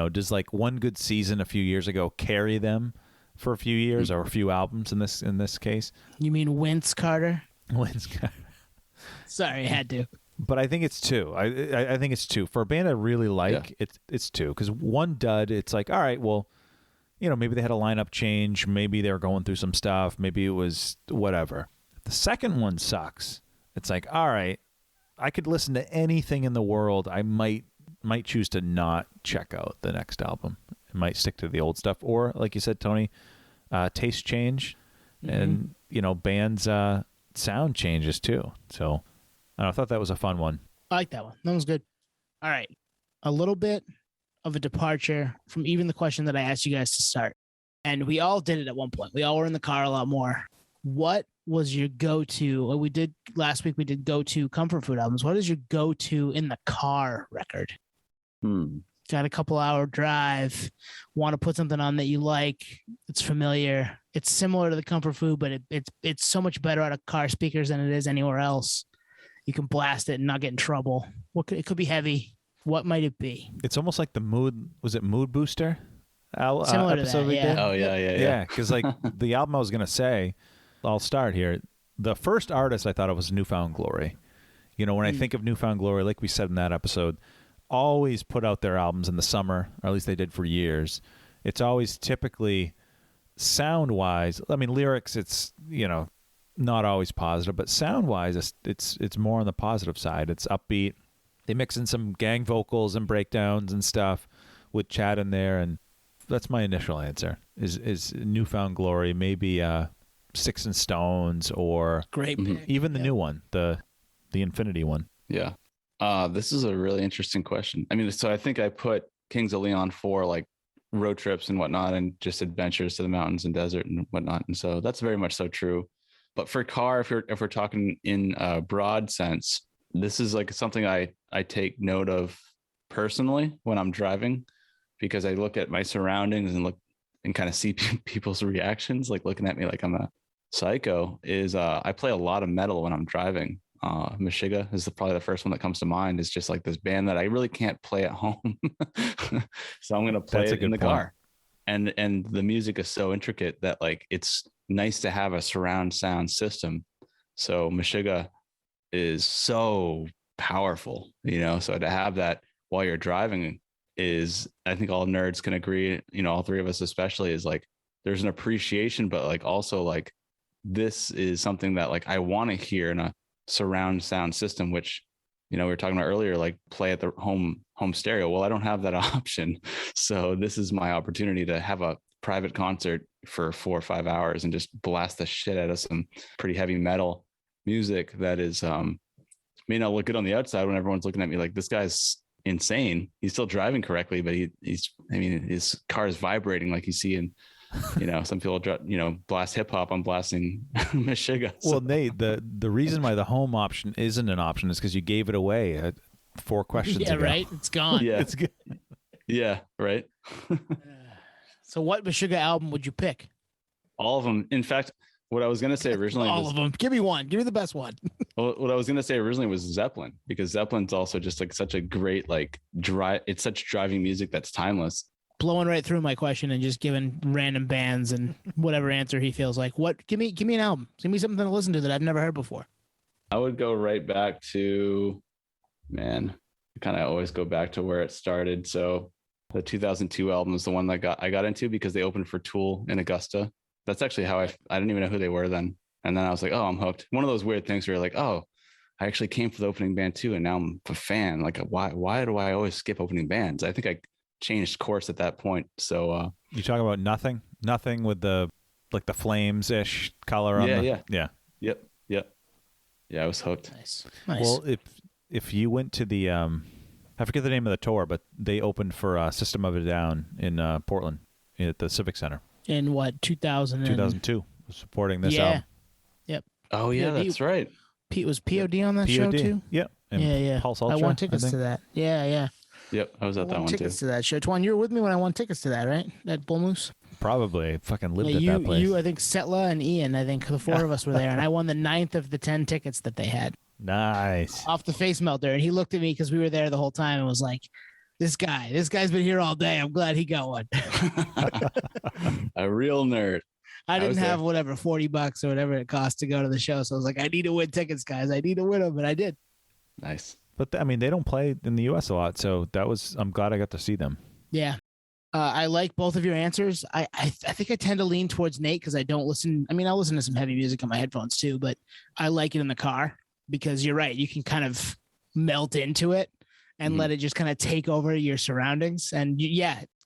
[SPEAKER 1] does like one good season a few years ago carry them for a few years or a few albums in this case?
[SPEAKER 2] You mean Vince Carter?
[SPEAKER 1] Vince Carter.
[SPEAKER 2] Sorry, I had to.
[SPEAKER 1] But I think it's 2. I think it's 2. For a band I really like, it's 2. Because one dud, it's like, all right, well, maybe they had a lineup change. Maybe they were going through some stuff. Maybe it was whatever. The second one sucks. It's like, all right, I could listen to anything in the world. I might choose to not check out the next album. I might stick to the old stuff. Or, like you said, Tony, taste change. And, bands' sound changes too. So I thought that was a fun one.
[SPEAKER 2] I like that one. That was good. All right. A little bit of a departure from even the question that I asked you guys to start. And we all did it at one point. We all were in the car a lot more. What was your go-to? We did last week. We did go-to comfort food albums. What is your go-to in the car record? Got a couple hour drive. Want to put something on that you like? It's familiar. It's similar to the comfort food, but it's so much better out of car speakers than it is anywhere else. You can blast it and not get in trouble. It could be heavy. What might it be?
[SPEAKER 1] It's almost like the mood. Was it Mood Booster?
[SPEAKER 2] Similar to that, yeah.
[SPEAKER 3] Oh yeah.
[SPEAKER 1] Yeah, because like the album I was gonna say. I'll start here. The first artist I thought of was Newfound Glory. When I think of Newfound Glory, like we said in that episode, always put out their albums in the summer, or at least they did for years. It's always typically sound-wise. I mean, lyrics, it's, not always positive, but sound-wise, it's more on the positive side. It's upbeat. They mix in some gang vocals and breakdowns and stuff with Chad in there, and that's my initial answer, is Newfound Glory, maybe Sticks and Stones, or
[SPEAKER 2] great pick.
[SPEAKER 1] Even the new one, the Infinity one.
[SPEAKER 3] Yeah. This is a really interesting question. I mean, so I think I put Kings of Leon for like road trips and whatnot, and just adventures to the mountains and desert and whatnot. And so that's very much so true. But for car, if we're talking in a broad sense, this is like something I take note of personally when I'm driving, because I look at my surroundings and look and kind of see people's reactions, like looking at me like I'm a psycho. I play a lot of metal when I'm driving. Meshuggah is probably the first one that comes to mind. Is just like this band that I really can't play at home. So I'm going to play it in the car. And the music is so intricate that like, it's nice to have a surround sound system. So Meshuggah is so powerful, so to have that while you're driving is, I think all nerds can agree, all 3 of us especially, is like, there's an appreciation, but like also like, this is something that like I want to hear in a surround sound system, which, we were talking about earlier, like play at the home stereo. Well, I don't have that option. So this is my opportunity to have a private concert for 4 or 5 hours and just blast the shit out of some pretty heavy metal music that is, may not look good on the outside when everyone's looking at me like, this guy's insane. He's still driving correctly, but his car is vibrating like you see in, some people, blast hip hop. I'm blasting Meshuggah.
[SPEAKER 1] Well, Nate, the reason why the home option isn't an option is because you gave it away at 4 questions ago.
[SPEAKER 2] Yeah, right. It's gone.
[SPEAKER 3] Yeah,
[SPEAKER 1] it's good.
[SPEAKER 3] Yeah, right.
[SPEAKER 2] So what Meshuggah album would you pick?
[SPEAKER 3] All of them. In fact, What I was gonna say originally
[SPEAKER 2] All
[SPEAKER 3] was
[SPEAKER 2] of them. Give me one. Give me the best one.
[SPEAKER 3] well, what I was gonna say originally was Zeppelin, because Zeppelin's also just like such a great like it's such driving music that's timeless.
[SPEAKER 2] Blowing right through my question and just giving random bands and whatever answer he feels like. What? Give me an album. Give me something to listen to that I've never heard before.
[SPEAKER 3] I would go right back to, man, I kind of always go back to where it started. So the 2002 album is the one that I got into because they opened for Tool in Augusta. That's actually how I didn't even know who they were then. And then I was like, oh, I'm hooked. One of those weird things where you're like, oh, I actually came for the opening band too. And now I'm a fan. Like, why do I always skip opening bands? I think I changed course at that point. So
[SPEAKER 1] you talk about nothing with the like the flames-ish color on
[SPEAKER 3] yeah. Yep. Yeah, I was hooked.
[SPEAKER 2] Nice.
[SPEAKER 1] Well, if you went to the I forget the name of the tour, but they opened for System of a Down in Portland at the Civic Center.
[SPEAKER 2] In what,
[SPEAKER 1] 2002, supporting this album.
[SPEAKER 2] Yep.
[SPEAKER 3] Oh yeah, that's right.
[SPEAKER 2] Pete was POD on that show too.
[SPEAKER 1] Yep. And
[SPEAKER 2] Yeah.
[SPEAKER 1] Pulse Ultra,
[SPEAKER 2] I won tickets to that. Yeah.
[SPEAKER 3] Yep, I was at that one too.
[SPEAKER 2] Tickets to that show. Twan, you were with me when I won tickets to that, right? At Bull Moose.
[SPEAKER 1] Probably. Fucking lived
[SPEAKER 2] Yeah,
[SPEAKER 1] at that place.
[SPEAKER 2] You, I think Setla and Ian. I think the four of us were there, and I won the 9th of the 10 tickets that they had.
[SPEAKER 1] Nice.
[SPEAKER 2] Off the Face Melter, and he looked at me because we were there the whole time and was like, this guy's been here all day. I'm glad he got one.
[SPEAKER 3] A real nerd.
[SPEAKER 2] I didn't have whatever $40 or whatever it cost to go to the show, so I was like, I need to win tickets, guys. I need to win them, and I did.
[SPEAKER 3] Nice.
[SPEAKER 1] But I mean, they don't play in the U.S. a lot, so I'm glad I got to see them.
[SPEAKER 2] Yeah. I like both of your answers. I think I tend to lean towards Nate because I don't listen. I mean, I'll listen to some heavy music on my headphones too, but I like it in the car because you're right. You can kind of melt into it and let it just kind of take over your surroundings. And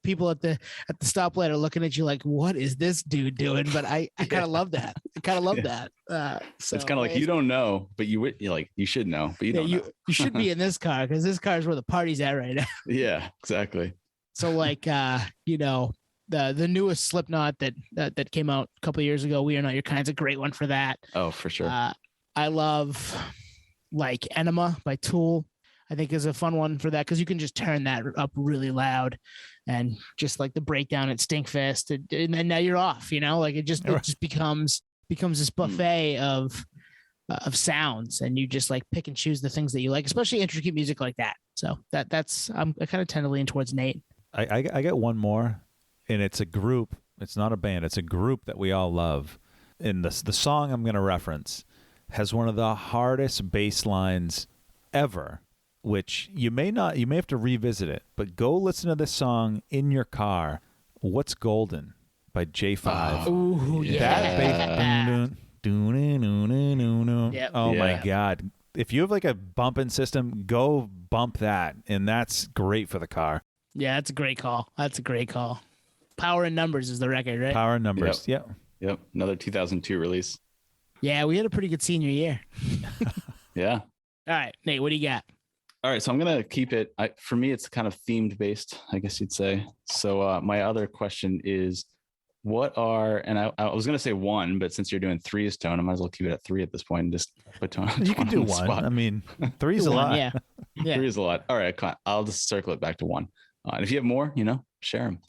[SPEAKER 2] people at the stoplight are looking at you like, what is this dude doing? But I kind of love that. I kind of love that. So
[SPEAKER 3] it's kind of like, you don't know, but you should know, but you don't know.
[SPEAKER 2] You should be in this car because this car is where the party's at right now.
[SPEAKER 3] Yeah, exactly.
[SPEAKER 2] So like, the newest Slipknot that came out a couple of years ago, We Are Not Your Kind's a great one for that.
[SPEAKER 3] Oh, for sure.
[SPEAKER 2] I love like Enema by Tool. I think is a fun one for that because you can just turn that up really loud and just like the breakdown at Stinkfest, and then now you're off. Like it just becomes this buffet of sounds, and you just like pick and choose the things that you like, especially intricate music like that. So that's I kind of tend to lean towards Nate.
[SPEAKER 1] I get one more, and it's a group. It's not a band. It's a group that we all love. And the song I'm going to reference has one of the hardest bass lines ever, which you may have to revisit it, but go listen to this song in your car. What's Golden by J5.
[SPEAKER 2] Oh, yeah.
[SPEAKER 1] That bass.
[SPEAKER 2] Yep.
[SPEAKER 1] Oh my God. If you have like a bumping system, go bump that. And that's great for the car.
[SPEAKER 2] Yeah, that's a great call. Power in Numbers is the record, right?
[SPEAKER 1] Power in Numbers. Yep.
[SPEAKER 3] Another 2002 release.
[SPEAKER 2] Yeah, we had a pretty good senior year.
[SPEAKER 3] Yeah.
[SPEAKER 2] All right, Nate, what do you got?
[SPEAKER 3] All right, so I'm going to keep it. For me, it's kind of themed based, I guess you'd say. So my other question is, and I was going to say one, but since you're doing three as Tone, I might as well keep it at three at this point and just put Tone.
[SPEAKER 1] You can do one.
[SPEAKER 3] Spot.
[SPEAKER 1] I mean, three is a lot.
[SPEAKER 2] Yeah.
[SPEAKER 3] Three is a lot. All right, I'll just circle it back to one. And if you have more, share them.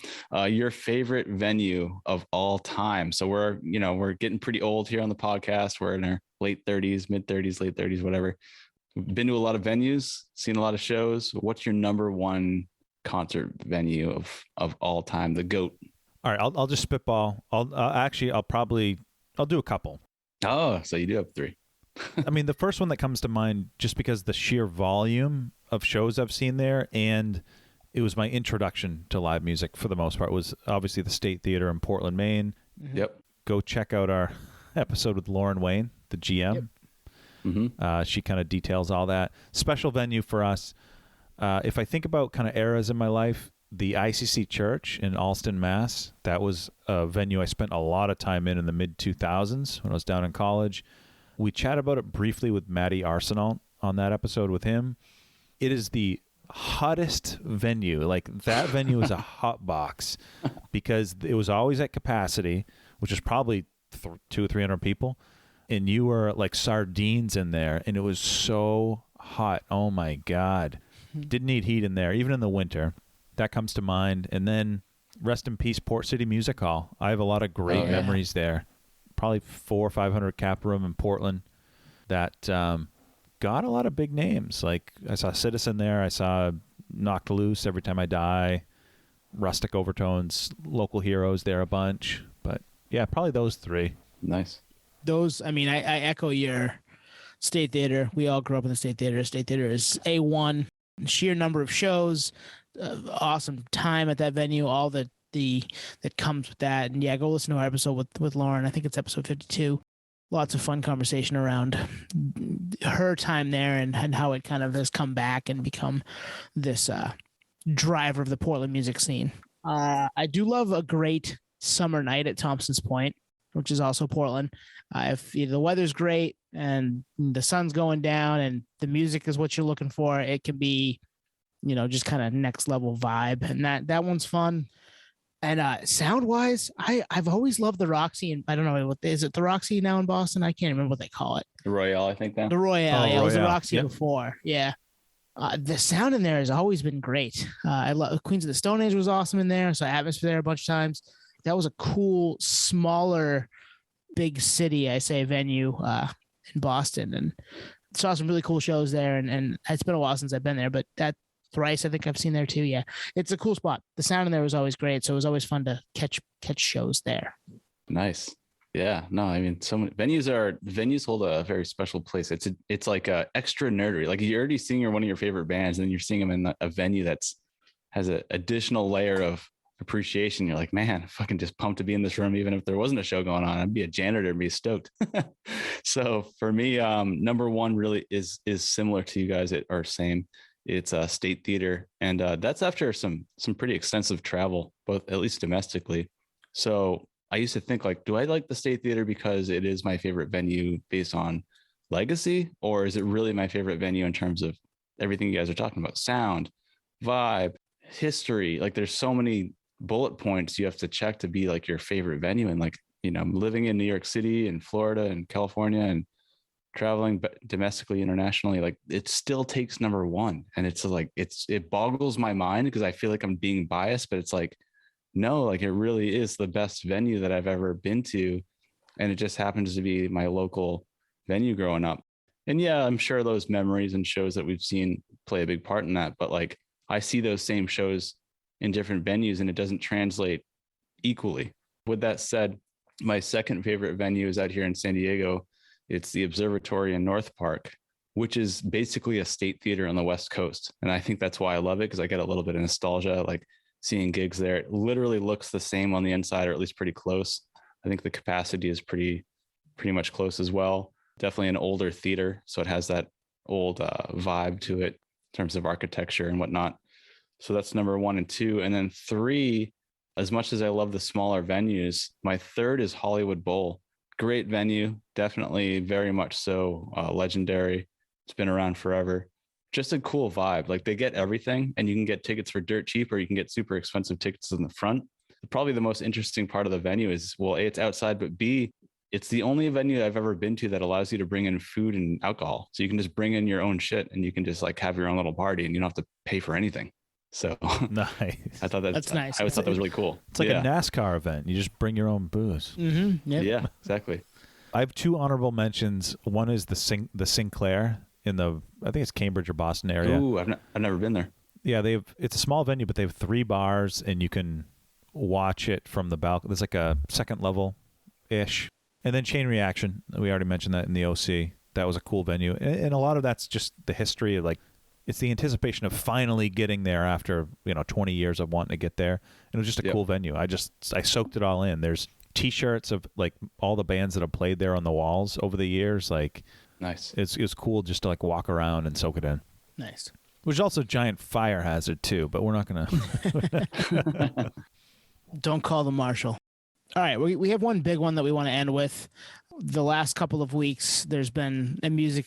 [SPEAKER 3] Your favorite venue of all time. So we're getting pretty old here on the podcast. We're in our late 30s, mid 30s, late 30s, whatever. We've been to a lot of venues, seen a lot of shows. What's your number one concert venue of all time? The GOAT.
[SPEAKER 1] All right, I'll just spitball. I'll do a couple.
[SPEAKER 3] Oh, so you do have three.
[SPEAKER 1] I mean, the first one that comes to mind, just because the sheer volume of shows I've seen there, and it was my introduction to live music for the most part, was obviously the State Theater in Portland, Maine.
[SPEAKER 2] Mm-hmm.
[SPEAKER 3] Yep.
[SPEAKER 1] Go check out our episode with Lauren Wayne, the GM.
[SPEAKER 2] Yep.
[SPEAKER 3] Mm-hmm.
[SPEAKER 1] She kind of details all that. Special venue for us. If I think about kind of eras in my life, the ICC Church in Allston, Mass. That was a venue I spent a lot of time in the mid-2000s when I was down in college. We chat about it briefly with Matty Arsenal on that episode with him. It is the hottest venue. Like, that venue is a hot box because it was always at capacity, which is probably 200 or 300 people. And you were like sardines in there, and it was so hot. Oh my God. Didn't need heat in there, even in the winter. That comes to mind. And then rest in peace, Port City Music Hall. I have a lot of great memories there. probably 400 or 500 cap room in Portland that got a lot of big names. Like I saw Citizen there. I saw Knocked Loose, Every Time I Die, Rustic Overtones, Local Heroes there a bunch. But yeah, probably those three.
[SPEAKER 3] Nice.
[SPEAKER 2] Those, I mean, I echo your State Theater. We all grew up in the State Theater. State Theater is A1. Sheer number of shows, awesome time at that venue, all that comes with that. And yeah, go listen to our episode with Lauren. I think it's episode 52. Lots of fun conversation around her time there and how it kind of has come back and become this driver of the Portland music scene. I do love a great summer night at Thompson's Point, which is also Portland. If the weather's great and the sun's going down and the music is what you're looking for, it can be, just kind of next level vibe. And that one's fun. And sound wise, I've always loved the Roxy, and I don't know what is it, the Roxy now in Boston? I can't remember what they call it.
[SPEAKER 3] The Royale, I think now.
[SPEAKER 2] The Royale, yeah, it was the
[SPEAKER 1] Royale.
[SPEAKER 2] Roxy before, yeah. The sound in there has always been great. I love Queens of the Stone Age was awesome in there. So Atmosphere there a bunch of times. That was a cool, smaller, big city, I say, venue in Boston, and saw some really cool shows there. And it's been a while since I've been there, but that thrice I think I've seen there too. Yeah, it's a cool spot. The sound in there was always great, so it was always fun to catch shows there.
[SPEAKER 3] Nice. Yeah, no, I mean, so many venues hold a very special place. It's like a extra nerdery. Like you're already seeing one of your favorite bands, and then you're seeing them in a venue has an additional layer of appreciation. You're like, man, I'm fucking just pumped to be in this room. Even if there wasn't a show going on, I'd be a janitor and be stoked. So for me, number one really is similar to you guys, or same. It's a State Theater, and that's after some pretty extensive travel, both at least domestically. So I used to think, like, do I like the State Theater because it is my favorite venue based on legacy, or is it really my favorite venue in terms of everything you guys are talking about? Sound, vibe, history. Like there's so many bullet points you have to check to be like your favorite venue. And like, living in New York City and Florida and California and traveling domestically, internationally, like it still takes number one. And it's like, it boggles my mind because I feel like I'm being biased, but it's like, no, like it really is the best venue that I've ever been to. And it just happens to be my local venue growing up. And yeah, I'm sure those memories and shows that we've seen play a big part in that. But like, I see those same shows in different venues and it doesn't translate equally. With that said, my second favorite venue is out here in San Diego. It's the Observatory in North Park, which is basically a State Theater on the West Coast. And I think that's why I love it, because I get a little bit of nostalgia, like seeing gigs there. It literally looks the same on the inside, or at least pretty close. I think the capacity is pretty much close as well. Definitely an older theater, so it has that old vibe to it in terms of architecture and whatnot. So that's number 1 and 2. And then 3, as much as I love the smaller venues, my third is Hollywood Bowl. Great venue, definitely very much so legendary. It's been around forever. Just a cool vibe. Like they get everything, and you can get tickets for dirt cheap, or you can get super expensive tickets in the front. Probably the most interesting part of the venue is, well, A, it's outside, but B, it's the only venue I've ever been to that allows you to bring in food and alcohol. So you can just bring in your own shit and you can just like have your own little party and you don't have to pay for anything. So
[SPEAKER 1] Nice.
[SPEAKER 3] I thought
[SPEAKER 2] that's nice.
[SPEAKER 3] I always thought that was really cool.
[SPEAKER 1] It's like a NASCAR event. You just bring your own booze.
[SPEAKER 2] Mm-hmm. Yep.
[SPEAKER 3] Yeah, exactly.
[SPEAKER 1] I have 2 honorable mentions. One is the Sinclair in the, I think it's Cambridge or Boston area.
[SPEAKER 3] Ooh, I've never been there.
[SPEAKER 1] Yeah, it's a small venue, but they have 3 bars, and you can watch it from the balcony. There's like a second level ish. And then Chain Reaction. We already mentioned that in the OC. That was a cool venue. And a lot of that's just the history of like, it's the anticipation of finally getting there after, 20 years of wanting to get there. And it was just a cool venue. I soaked it all in. There's T-shirts of like all the bands that have played there on the walls over the years. Like,
[SPEAKER 3] nice.
[SPEAKER 1] It was cool just to like walk around and soak it in.
[SPEAKER 2] Nice.
[SPEAKER 1] Which is also a giant fire hazard too, but we're not going to.
[SPEAKER 2] Don't call the marshal. All right, we have one big one that we want to end with. The last couple of weeks, there's been a music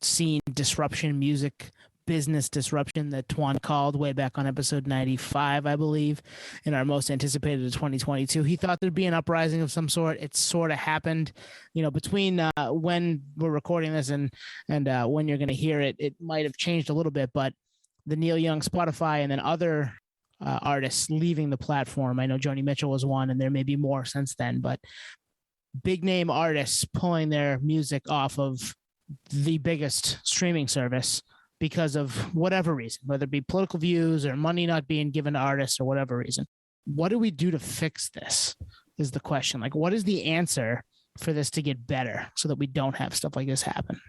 [SPEAKER 2] scene disruption, music business disruption that Twan called way back on episode 95, I believe, in our most anticipated of 2022. He thought there'd be an uprising of some sort. It sort of happened, between when we're recording this and when you're going to hear it. It might have changed a little bit, but the Neil Young Spotify and then other artists leaving the platform. I know Joni Mitchell was one, and there may be more since then, but big name artists pulling their music off of the biggest streaming service because of whatever reason, whether it be political views or money not being given to artists or whatever reason. What do we do to fix this is the question. Like, what is the answer for this to get better so that we don't have stuff like this happen?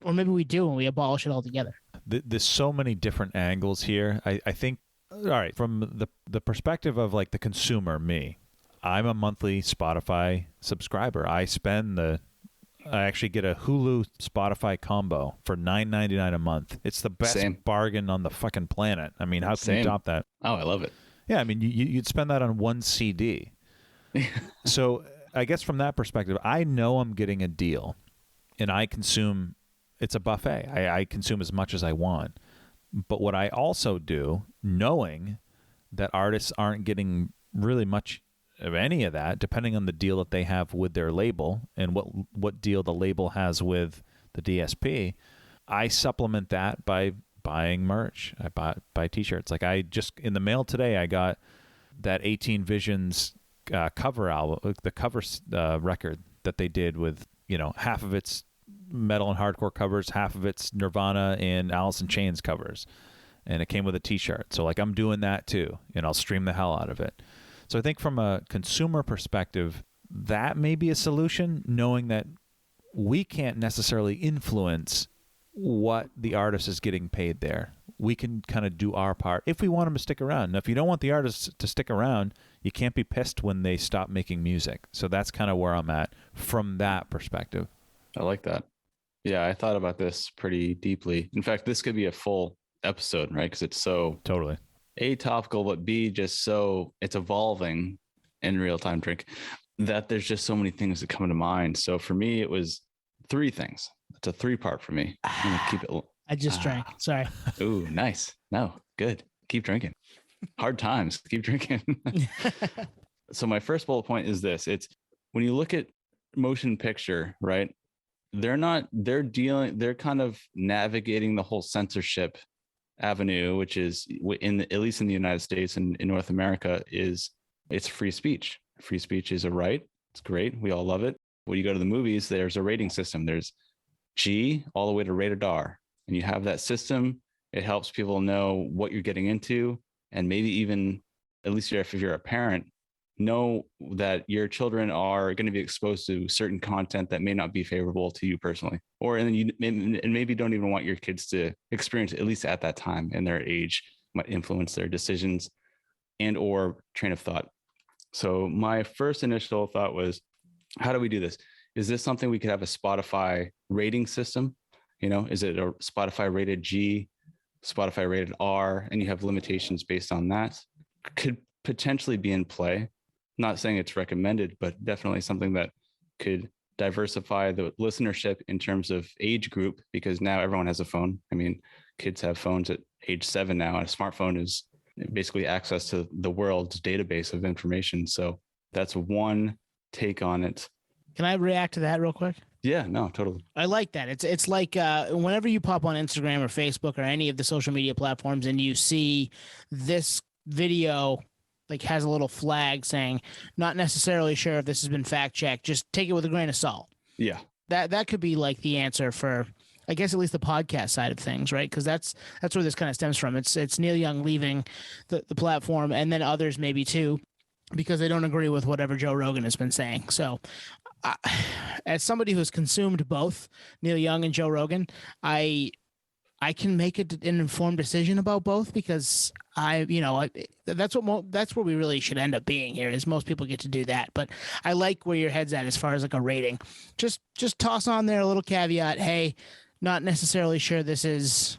[SPEAKER 2] Or maybe we do and we abolish it altogether.
[SPEAKER 1] There's so many different angles here. I think, all right, from the perspective of like the consumer, me, I'm a monthly Spotify subscriber. I actually get a Hulu Spotify combo for $9.99 a month. It's the best bargain on the fucking planet. I mean, how can you top that?
[SPEAKER 3] Oh, I love it.
[SPEAKER 1] Yeah, I mean, you'd spend that on one CD. So I guess from that perspective, I know I'm getting a deal, and I consume. It's a buffet. I consume as much as I want. But what I also do, knowing that artists aren't getting really much of any of that, depending on the deal that they have with their label and what deal the label has with the DSP, I supplement that by buying merch. I buy t-shirts. Like I just in the mail today, I got that 18 Visions cover album, the cover record that they did with, half of it's metal and hardcore covers, half of it's Nirvana and Alice in Chains covers, and it came with a t-shirt. So like I'm doing that too, and I'll stream the hell out of it. So I think from a consumer perspective, that may be a solution, knowing that we can't necessarily influence what the artist is getting paid there. We can kind of do our part if we want them to stick around. Now, if you don't want the artists to stick around, you can't be pissed when they stop making music. So that's kind of where I'm at from that perspective.
[SPEAKER 3] I like that. Yeah, I thought about this pretty deeply. In fact, this could be a full episode, right? Because it's so
[SPEAKER 1] totally
[SPEAKER 3] A, topical, but B, just so it's evolving in real time, Drink, that there's just so many things that come to mind. So for me, it was 3 things. It's a 3-part for me. I'm gonna keep it.
[SPEAKER 2] I just drank. Sorry.
[SPEAKER 3] Ooh, nice. No, good. Keep drinking. Hard times. Keep drinking. So my first bullet point is this. It's when you look at motion picture, right? They're kind of navigating the whole censorship avenue, which is at least in the United States and in North America, it's free speech. Free speech is a right. It's great. We all love it. When you go to the movies, there's a rating system. There's G all the way to rated R. And you have that system. It helps people know what you're getting into. And maybe even, at least if you're a parent, know that your children are going to be exposed to certain content that may not be favorable to you personally, and maybe don't even want your kids to experience, at least at that time in their age, might influence their decisions and or train of thought. So my first initial thought was, how do we do this? Is this something we could have a Spotify rating system? Is it a Spotify rated G, Spotify rated R, and you have limitations based on that? Could potentially be in play. Not saying it's recommended, but definitely something that could diversify the listenership in terms of age group, because now everyone has a phone. I mean, kids have phones at age 7 now, and a smartphone is basically access to the world's database of information. So that's one take on it.
[SPEAKER 2] Can I react to that real quick?
[SPEAKER 3] Yeah, no, totally.
[SPEAKER 2] I like that. It's like whenever you pop on Instagram or Facebook or any of the social media platforms and you see this video like has a little flag saying, not necessarily sure if this has been fact checked, just take it with a grain of salt.
[SPEAKER 3] Yeah.
[SPEAKER 2] That could be like the answer for, I guess, at least the podcast side of things, right? Because that's where this kind of stems from. It's Neil Young leaving the platform, and then others maybe too, because they don't agree with whatever Joe Rogan has been saying. So as somebody who's consumed both Neil Young and Joe Rogan, I can make an informed decision about both, because that's where we really should end up being here, is most people get to do that. But I like where your head's at as far as like a rating. Just toss on there a little caveat. Hey, not necessarily sure this is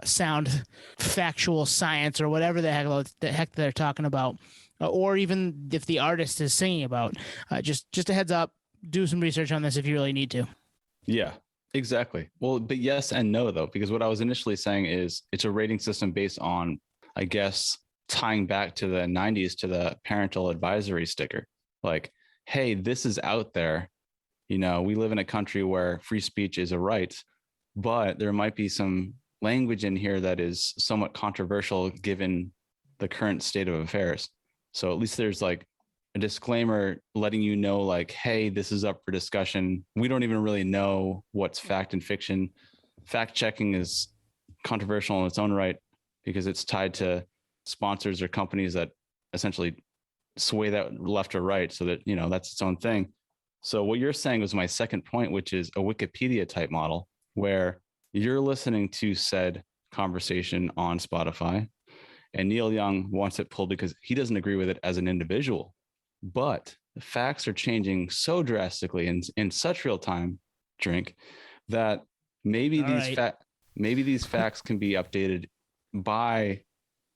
[SPEAKER 2] sound factual science or whatever the heck they're talking about, or even if the artist is singing about. Just a heads up. Do some research on this if you really need to.
[SPEAKER 3] Yeah. Exactly. Well, but yes and no, though, because what I was initially saying is it's a rating system based on, I guess, tying back to the 90s to the parental advisory sticker. Like, hey, this is out there. We live in a country where free speech is a right, but there might be some language in here that is somewhat controversial given the current state of affairs. So at least there's like a disclaimer letting you know, like, hey, this is up for discussion. We don't even really know what's fact and fiction. Fact checking is controversial in its own right because it's tied to sponsors or companies that essentially sway that left or right, so that, that's its own thing. So what you're saying was my second point, which is a Wikipedia type model where you're listening to said conversation on Spotify, and Neil Young wants it pulled because he doesn't agree with it as an individual. But the facts are changing so drastically in such real time, Drink, that maybe maybe these facts can be updated by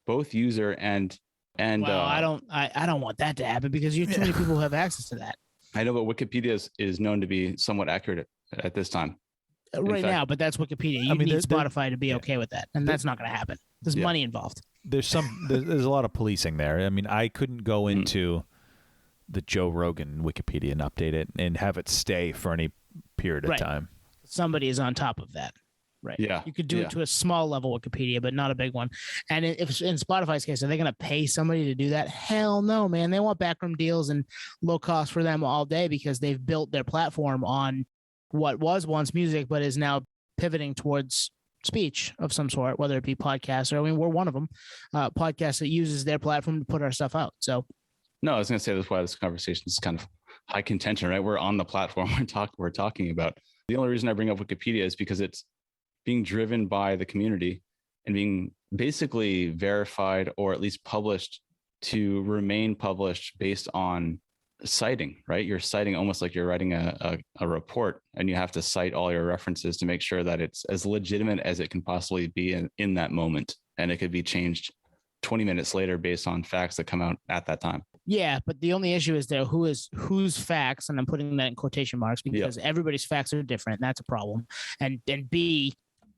[SPEAKER 3] both user and
[SPEAKER 2] well, I don't want that to happen because too many people have access to that.
[SPEAKER 3] I know, but Wikipedia is known to be somewhat accurate at this time.
[SPEAKER 2] Right now, but that's Wikipedia. You need Spotify to be okay with that, and that's not going to happen. There's money involved.
[SPEAKER 1] There's a lot of policing there. I mean, I couldn't go into the Joe Rogan Wikipedia and update it and have it stay for any period of time.
[SPEAKER 2] Somebody is on top of that. Right.
[SPEAKER 3] Yeah.
[SPEAKER 2] You could do it to a small level Wikipedia, but not a big one. And if in Spotify's case, are they going to pay somebody to do that? Hell no, man. They want backroom deals and low cost for them all day because they've built their platform on what was once music, but is now pivoting towards speech of some sort, whether it be podcasts or, we're one of them, podcasts that uses their platform to put our stuff out. So,
[SPEAKER 3] no, I was going to say that's why this conversation is kind of high contention, right? We're on the platform we're talking about. The only reason I bring up Wikipedia is because it's being driven by the community and being basically verified or at least published to remain published based on citing, right? You're citing almost like you're writing a report, and you have to cite all your references to make sure that it's as legitimate as it can possibly be in that moment. And it could be changed 20 minutes later based on facts that come out at that time.
[SPEAKER 2] Yeah, but the only issue is there whose facts, and I'm putting that in quotation marks because everybody's facts are different. And that's a problem. And B,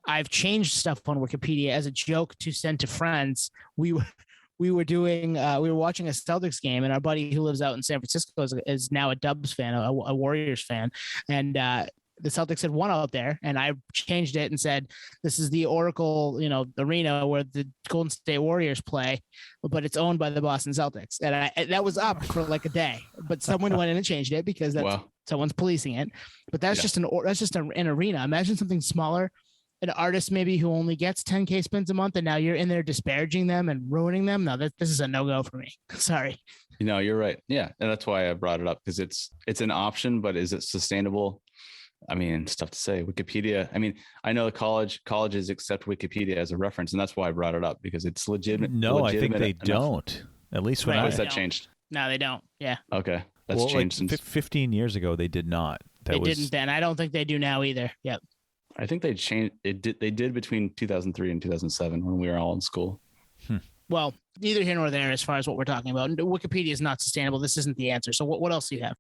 [SPEAKER 2] I've changed stuff on Wikipedia as a joke to send to friends. We were watching a Celtics game, and our buddy who lives out in San Francisco is now a Dubs fan, a Warriors fan, and the Celtics had won out there, and I changed it and said, "This is the Oracle, arena where the Golden State Warriors play, but it's owned by the Boston Celtics." And that was up for like a day, but someone went in and changed it because someone's policing it. But that's just an arena. Imagine something smaller. An artist maybe who only gets 10K spins a month, and now you're in there disparaging them and ruining them. No, this is a no-go for me. Sorry.
[SPEAKER 3] You're right. Yeah. And that's why I brought it up, because it's an option, but is it sustainable? I mean, it's tough to say. Wikipedia. I mean, I know colleges accept Wikipedia as a reference, and that's why I brought it up, because it's legitimate.
[SPEAKER 1] No, I think they don't. At least when
[SPEAKER 3] that changed.
[SPEAKER 2] No, they don't. Yeah.
[SPEAKER 3] Okay. That's changed since
[SPEAKER 1] 15 years ago. They did not.
[SPEAKER 2] They didn't then. I don't think they do now either. Yep.
[SPEAKER 3] I think they changed it. They did between 2003 and 2007 when we were all in school.
[SPEAKER 2] Well, neither here nor there as far as what we're talking about. Wikipedia is not sustainable. This isn't the answer. So what else do you have?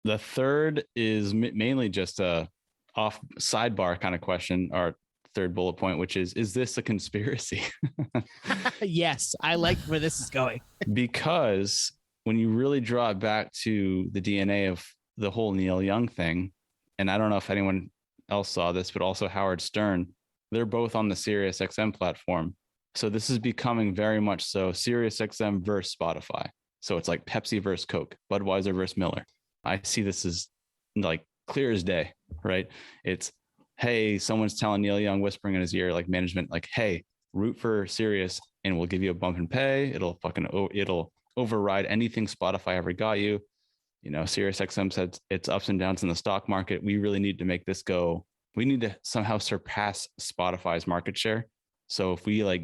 [SPEAKER 3] The third is mainly just a off sidebar kind of question, our third bullet point, which is this a conspiracy?
[SPEAKER 2] Yes, I like where this is going.
[SPEAKER 3] Because when you really draw it back to the DNA of the whole Neil Young thing, and I don't know if anyone else saw this, but also Howard Stern, they're both on the SiriusXM platform. So this is becoming very much so SiriusXM versus Spotify. So it's like Pepsi versus Coke, Budweiser versus Miller. I see this as like clear as day, right? It's, hey, someone's telling Neil Young, whispering in his ear, like management, like, hey, root for Sirius and we'll give you a bump in pay. It'll override anything Spotify ever got you. SiriusXM said it's ups and downs in the stock market. We really need to make this go. We need to somehow surpass Spotify's market share. So if we like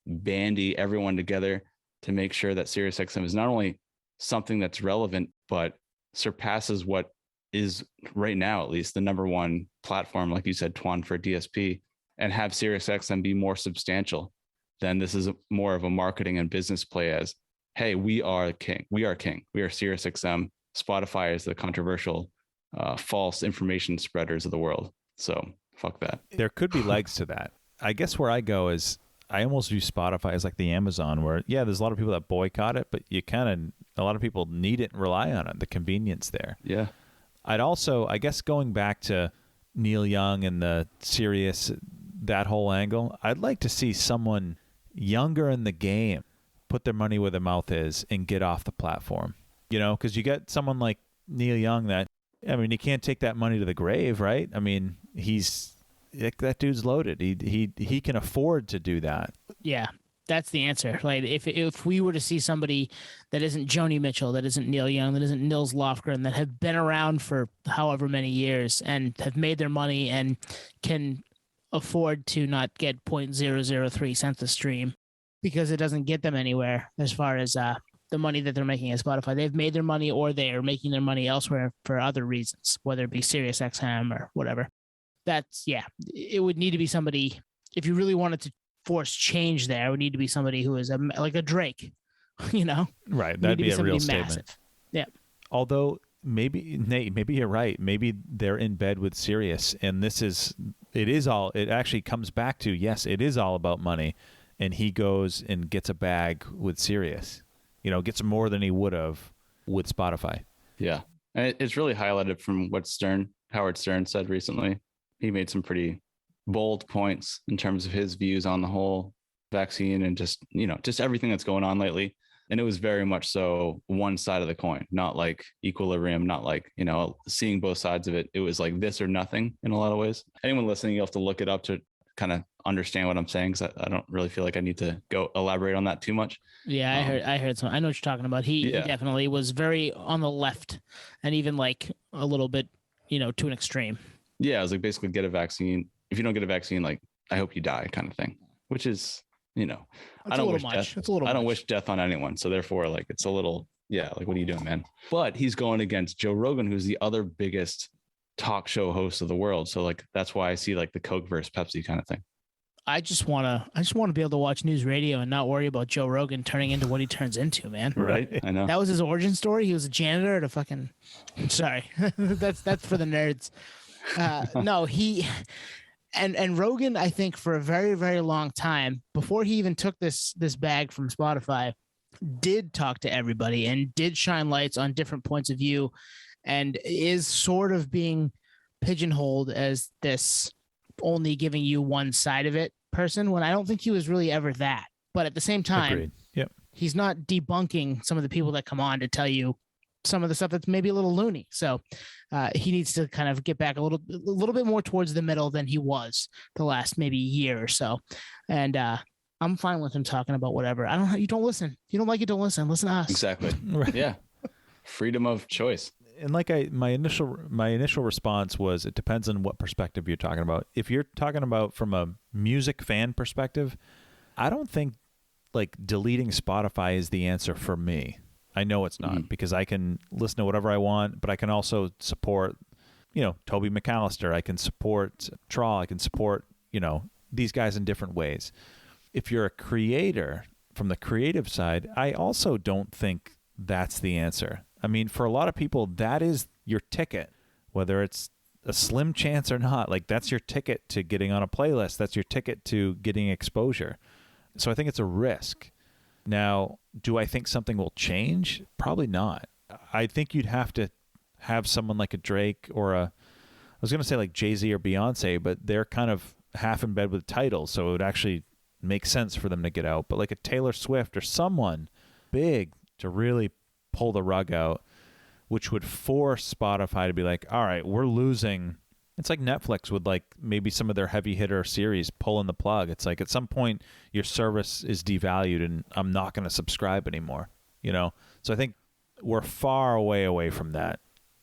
[SPEAKER 3] bandy everyone together to make sure that SiriusXM is not only something that's relevant, but surpasses what is right now, at least the number one platform, like you said, Twan, for DSP, and have SiriusXM be more substantial, then this is more of a marketing and business play as, hey, we are king. We are king. We are SiriusXM. Spotify is the controversial, false information spreaders of the world. So fuck that.
[SPEAKER 1] There could be legs to that. I guess where I go is I almost view Spotify as like the Amazon, where, there's a lot of people that boycott it, but a lot of people need it and rely on it, the convenience there.
[SPEAKER 3] Yeah.
[SPEAKER 1] I'd also, I guess, going back to Neil Young and the Sirius, that whole angle, I'd like to see someone younger in the game put their money where their mouth is and get off the platform. You know, because you get someone like Neil Young that, I mean, he can't take that money to the grave, right? I mean, that dude's loaded. He can afford to do that.
[SPEAKER 2] Yeah, that's the answer. Like if we were to see somebody that isn't Joni Mitchell, that isn't Neil Young, that isn't Nils Lofgren, that have been around for however many years and have made their money and can afford to not get 0.003 cents a stream because it doesn't get them anywhere as far as the money that they're making at Spotify. They've made their money or they are making their money elsewhere for other reasons, whether it be SiriusXM or whatever. It would need to be somebody, if you really wanted to force change there, it would need to be somebody who is like a Drake, you know?
[SPEAKER 1] Right. That'd be a real statement.
[SPEAKER 2] Massive. Yeah.
[SPEAKER 1] Although maybe, Nate, maybe you're right. Maybe they're in bed with Sirius and it actually comes back to, yes, it is all about money. And he goes and gets a bag with Sirius, you know, gets more than he would have with Spotify.
[SPEAKER 3] Yeah. And it's really highlighted from what Howard Stern said recently. He made some pretty bold points in terms of his views on the whole vaccine and just everything that's going on lately. And it was very much so one side of the coin, not like equilibrium, not like, seeing both sides of it. It was like this or nothing in a lot of ways. Anyone listening, you'll have to look it up to kind of understand what I'm saying, because I don't really feel like I need to go elaborate on that too much.
[SPEAKER 2] Yeah, I heard some. I know what you're talking about. He definitely was very on the left and even like a little bit, to an extreme.
[SPEAKER 3] Yeah, it was like basically get a vaccine. If you don't get a vaccine, like I hope you die kind of thing, which is, I don't wish death. I don't wish death on anyone. So therefore, like it's a little, like what are you doing, man? But he's going against Joe Rogan, who's the other biggest talk show host of the world. So like that's why I see like the Coke versus Pepsi kind of thing.
[SPEAKER 2] I just want to be able to watch news radio and not worry about Joe Rogan turning into what he turns into, man.
[SPEAKER 3] Right. I know.
[SPEAKER 2] That was his origin story. He was a janitor at a fucking, sorry, that's for the nerds. No, and Rogan, I think for a very, very long time before he even took this bag from Spotify, did talk to everybody and did shine lights on different points of view and is sort of being pigeonholed as this only giving you one side of it person, when I don't think he was really ever that. But at the same time,
[SPEAKER 1] agreed. Yep.
[SPEAKER 2] He's not debunking some of the people that come on to tell you some of the stuff that's maybe a little loony. So he needs to kind of get back a little bit more towards the middle than he was the last maybe year or so. And I'm fine with him talking about whatever. You don't listen. You don't like it, don't listen. Listen to us.
[SPEAKER 3] Exactly.
[SPEAKER 1] Right.
[SPEAKER 3] Yeah. Freedom of choice.
[SPEAKER 1] And like my initial response was, it depends on what perspective you're talking about. If you're talking about from a music fan perspective, I don't think like deleting Spotify is the answer for me. I know it's not, because I can listen to whatever I want, but I can also support, Toby McAllister. I can support Trawl. I can support, these guys in different ways. If you're a creator from the creative side, I also don't think that's the answer. I mean, for a lot of people, that is your ticket, whether it's a slim chance or not. Like that's your ticket to getting on a playlist. That's your ticket to getting exposure. So I think it's a risk. Now, do I think something will change? Probably not. I think you'd have to have someone like a Drake or I was going to say like Jay-Z or Beyonce, but they're kind of half in bed with titles, so it would actually make sense for them to get out. But like a Taylor Swift or someone big to really pull the rug out, which would force Spotify to be like, all right, we're losing. It's like Netflix with like maybe some of their heavy hitter series pulling the plug. It's like at some point your service is devalued and I'm not going to subscribe anymore, So I think we're far away from that.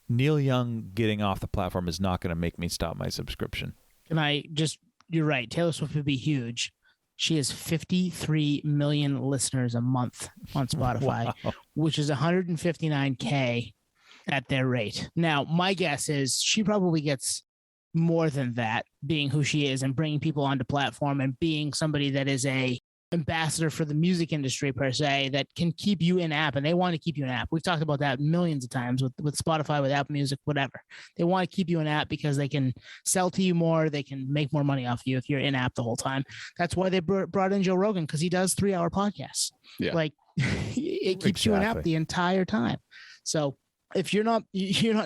[SPEAKER 1] Neil Young getting off the platform is not going to make me stop my subscription.
[SPEAKER 2] You're right. Taylor Swift would be huge. She has 53 million listeners a month on Spotify, wow, which is 159K at their rate. Now, my guess is she probably gets more than that, being who she is and bringing people onto platform and being somebody that is a ambassador for the music industry per se, that can keep you in app, and they want to keep you in app. We've talked about that millions of times with Spotify, with Apple Music, whatever. They want to keep you in app because they can sell to you more. They can make more money off you if you're in app the whole time. That's why they brought in Joe Rogan, because he does 3-hour podcasts. Yeah. Like it keeps you in app the entire time. So if you're not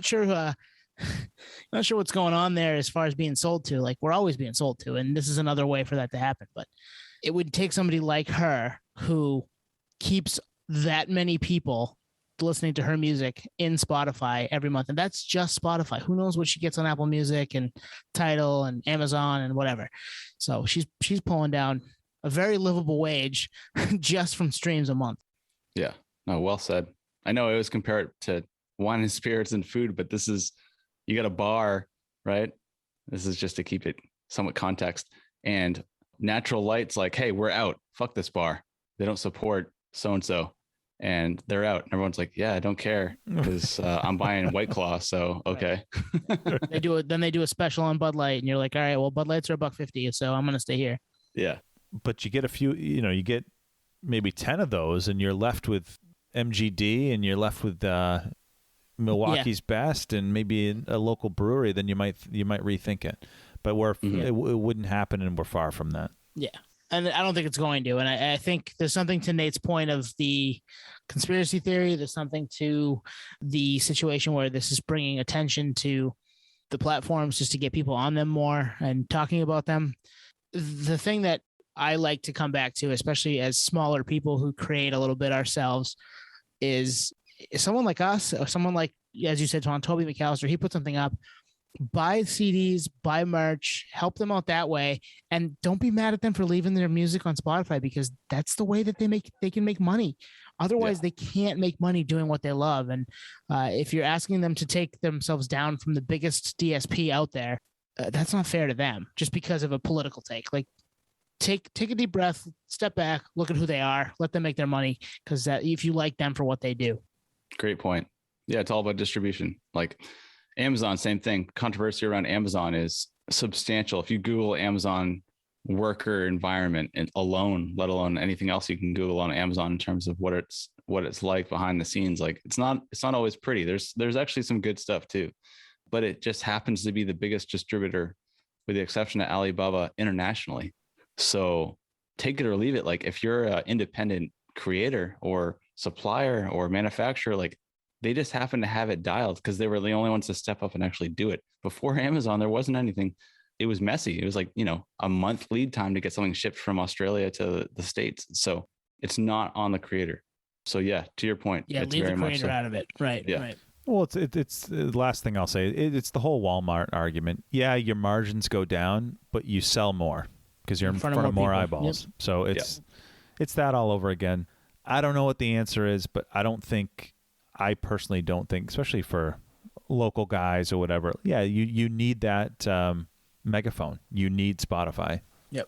[SPEAKER 2] sure, not sure what's going on there as far as being sold to, like we're always being sold to, and this is another way for that to happen. But it would take somebody like her who keeps that many people listening to her music in Spotify every month. And that's just Spotify. Who knows what she gets on Apple Music and Tidal and Amazon and whatever. So she's pulling down a very livable wage just from streams a month.
[SPEAKER 3] Yeah. No, well said. I know I always compare it to wine and spirits and food, but this is, you got a bar, right? This is just to keep it somewhat context. And Natural Light's like, hey, we're out. Fuck this bar. They don't support so-and-so. And they're out. And everyone's like, yeah, I don't care because I'm buying White Claw. So, okay.
[SPEAKER 2] Then they do a special on Bud Light and you're like, all right, well, Bud Lights are $1.50. So I'm going to stay here.
[SPEAKER 3] Yeah.
[SPEAKER 1] But you get a few, you get maybe 10 of those and you're left with MGD and you're left with Milwaukee's Best and maybe a local brewery, then you might rethink it. But it wouldn't happen, and we're far from that.
[SPEAKER 2] Yeah, and I don't think it's going to. And I think there's something to Nate's point of the conspiracy theory. There's something to the situation where this is bringing attention to the platforms just to get people on them more and talking about them. The thing that I like to come back to, especially as smaller people who create a little bit ourselves, is someone like us or someone like, as you said, Toby McAllister, he put something up, buy CDs, buy merch, help them out that way. And don't be mad at them for leaving their music on Spotify because that's the way that they can make money. Otherwise, they can't make money doing what they love. And if you're asking them to take themselves down from the biggest DSP out there, that's not fair to them just because of a political take. Like, take a deep breath, step back, look at who they are, let them make their money because if you like them for what they do.
[SPEAKER 3] Great point. Yeah, it's all about distribution. Like Amazon, same thing. Controversy around Amazon is substantial. If you Google Amazon worker environment and alone, let alone anything else you can Google on Amazon in terms of what it's like behind the scenes, like it's not always pretty. There's actually some good stuff too, but it just happens to be the biggest distributor with the exception of Alibaba internationally. So take it or leave it. Like if you're an independent creator or supplier or manufacturer, like they just happen to have it dialed because they were the only ones to step up and actually do it. Before Amazon, there wasn't anything. It was messy. It was like, a month lead time to get something shipped from Australia to the States. So it's not on the creator. So yeah, to your point, it's
[SPEAKER 2] leave
[SPEAKER 3] very
[SPEAKER 2] the
[SPEAKER 3] much
[SPEAKER 2] creator out of it. Right.
[SPEAKER 3] Yeah.
[SPEAKER 2] Right.
[SPEAKER 1] Well, it's the last thing I'll say. It's the whole Walmart argument. Yeah, your margins go down, but you sell more because you're in front of more eyeballs. Yep. So it's that all over again. I don't know what the answer is, but I personally don't think, especially for local guys or whatever. Yeah, you need that megaphone. You need Spotify.
[SPEAKER 2] Yep.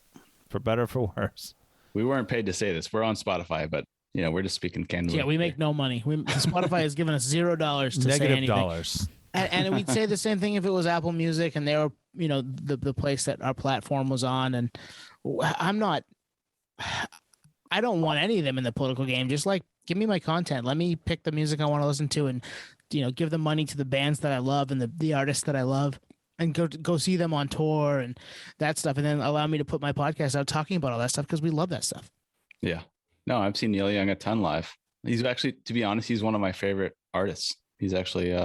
[SPEAKER 1] For better or for worse.
[SPEAKER 3] We weren't paid to say this. We're on Spotify, but we're just speaking candidly.
[SPEAKER 2] Yeah, we make no money. Spotify has given us $0 to
[SPEAKER 1] Negative
[SPEAKER 2] say anything.
[SPEAKER 1] dollars.
[SPEAKER 2] And we'd say the same thing if it was Apple Music and they were, the place that our platform was on. And I don't want any of them in the political game. Just like, give me my content. Let me pick the music I want to listen to and, give the money to the bands that I love and the artists that I love and go see them on tour and that stuff. And then allow me to put my podcast out talking about all that stuff because we love that stuff.
[SPEAKER 3] Yeah. No, I've seen Neil Young a ton live. He's actually, to be honest, he's one of my favorite artists. He's actually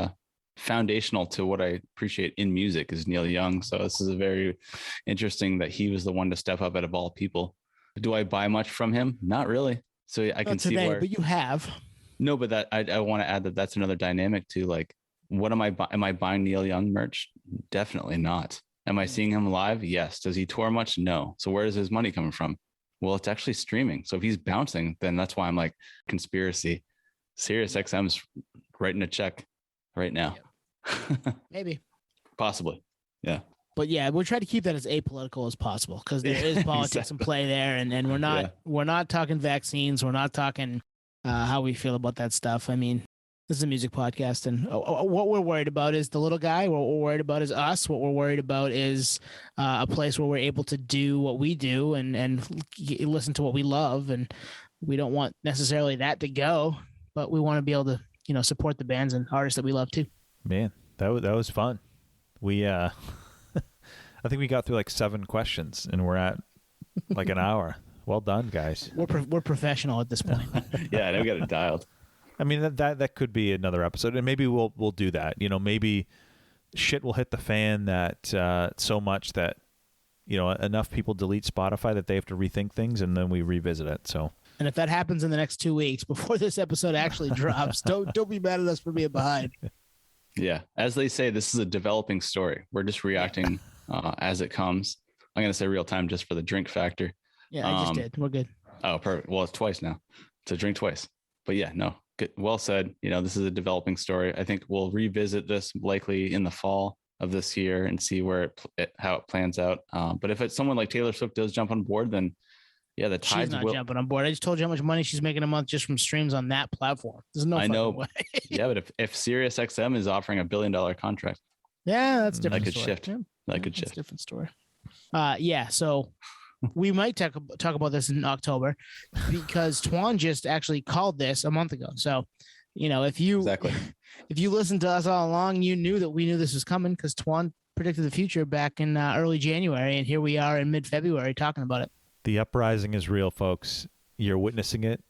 [SPEAKER 3] foundational to what I appreciate in music is Neil Young. So this is a very interesting that he was the one to step up out of all people. Do I buy much from him? Not really. So I can see where.
[SPEAKER 2] But you have.
[SPEAKER 3] No, but that I want to add that's another dynamic too. Like, what am I buying Neil Young merch? Definitely not. Am I seeing him live? Yes. Does he tour much? No. So where is his money coming from? Well, it's actually streaming. So if he's bouncing, then that's why I'm like conspiracy. Sirius XM's writing a check right now.
[SPEAKER 2] Maybe.
[SPEAKER 3] Possibly. Yeah.
[SPEAKER 2] But yeah, we'll try to keep that as apolitical as possible because there is politics in play there, and we're not talking vaccines, we're not talking how we feel about that stuff. I mean, this is a music podcast, and what we're worried about is the little guy. What we're worried about is us. What we're worried about is a place where we're able to do what we do and listen to what we love, and we don't want necessarily that to go, but we want to be able to support the bands and artists that we love too.
[SPEAKER 1] Man, that was fun. We I think we got through like 7 questions and we're at like an hour. Well done, guys.
[SPEAKER 2] We're professional at this point.
[SPEAKER 3] Yeah, I know we got it dialed.
[SPEAKER 1] I mean, that could be another episode, and maybe we'll do that. Maybe shit will hit the fan that so much that enough people delete Spotify that they have to rethink things, and then we revisit it. So
[SPEAKER 2] And if that happens in the next 2 weeks before this episode actually drops, don't be mad at us for being behind.
[SPEAKER 3] Yeah. As they say, this is a developing story. We're just reacting as it comes. I'm going to say real time just for the drink factor.
[SPEAKER 2] Yeah, I just did. We're good.
[SPEAKER 3] Oh, perfect. Well, it's twice now. It's a drink twice. But yeah, no, good. Well said. This is a developing story. I think we'll revisit this likely in the fall of this year and see where how it plans out. But if it's someone like Taylor Swift does jump on board, then yeah, the tides
[SPEAKER 2] She's not jumping on board. I just told you how much money she's making a month just from streams on that platform. There's no
[SPEAKER 3] I know.
[SPEAKER 2] way.
[SPEAKER 3] Yeah, but if Sirius XM is offering $1 billion contract,
[SPEAKER 2] Yeah, that's a different.
[SPEAKER 3] that could
[SPEAKER 2] story.
[SPEAKER 3] shift.
[SPEAKER 2] Yeah,
[SPEAKER 3] That could
[SPEAKER 2] that's
[SPEAKER 3] shift.
[SPEAKER 2] a different story. Yeah. So we might talk about this in October because Twan just actually called this a month ago. So, if you listened to us all along, you knew that we knew this was coming because Twan predicted the future back in early January, and here we are in mid-February talking about it.
[SPEAKER 1] The uprising is real, folks. You're witnessing it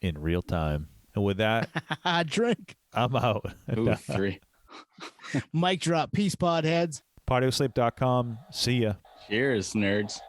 [SPEAKER 1] in real time. And with that,
[SPEAKER 2] drink.
[SPEAKER 1] I'm out.
[SPEAKER 3] Ooh, 3.
[SPEAKER 2] Mic drop. Peace, pod heads.
[SPEAKER 1] Partyosleep.com. See ya.
[SPEAKER 3] Cheers, nerds.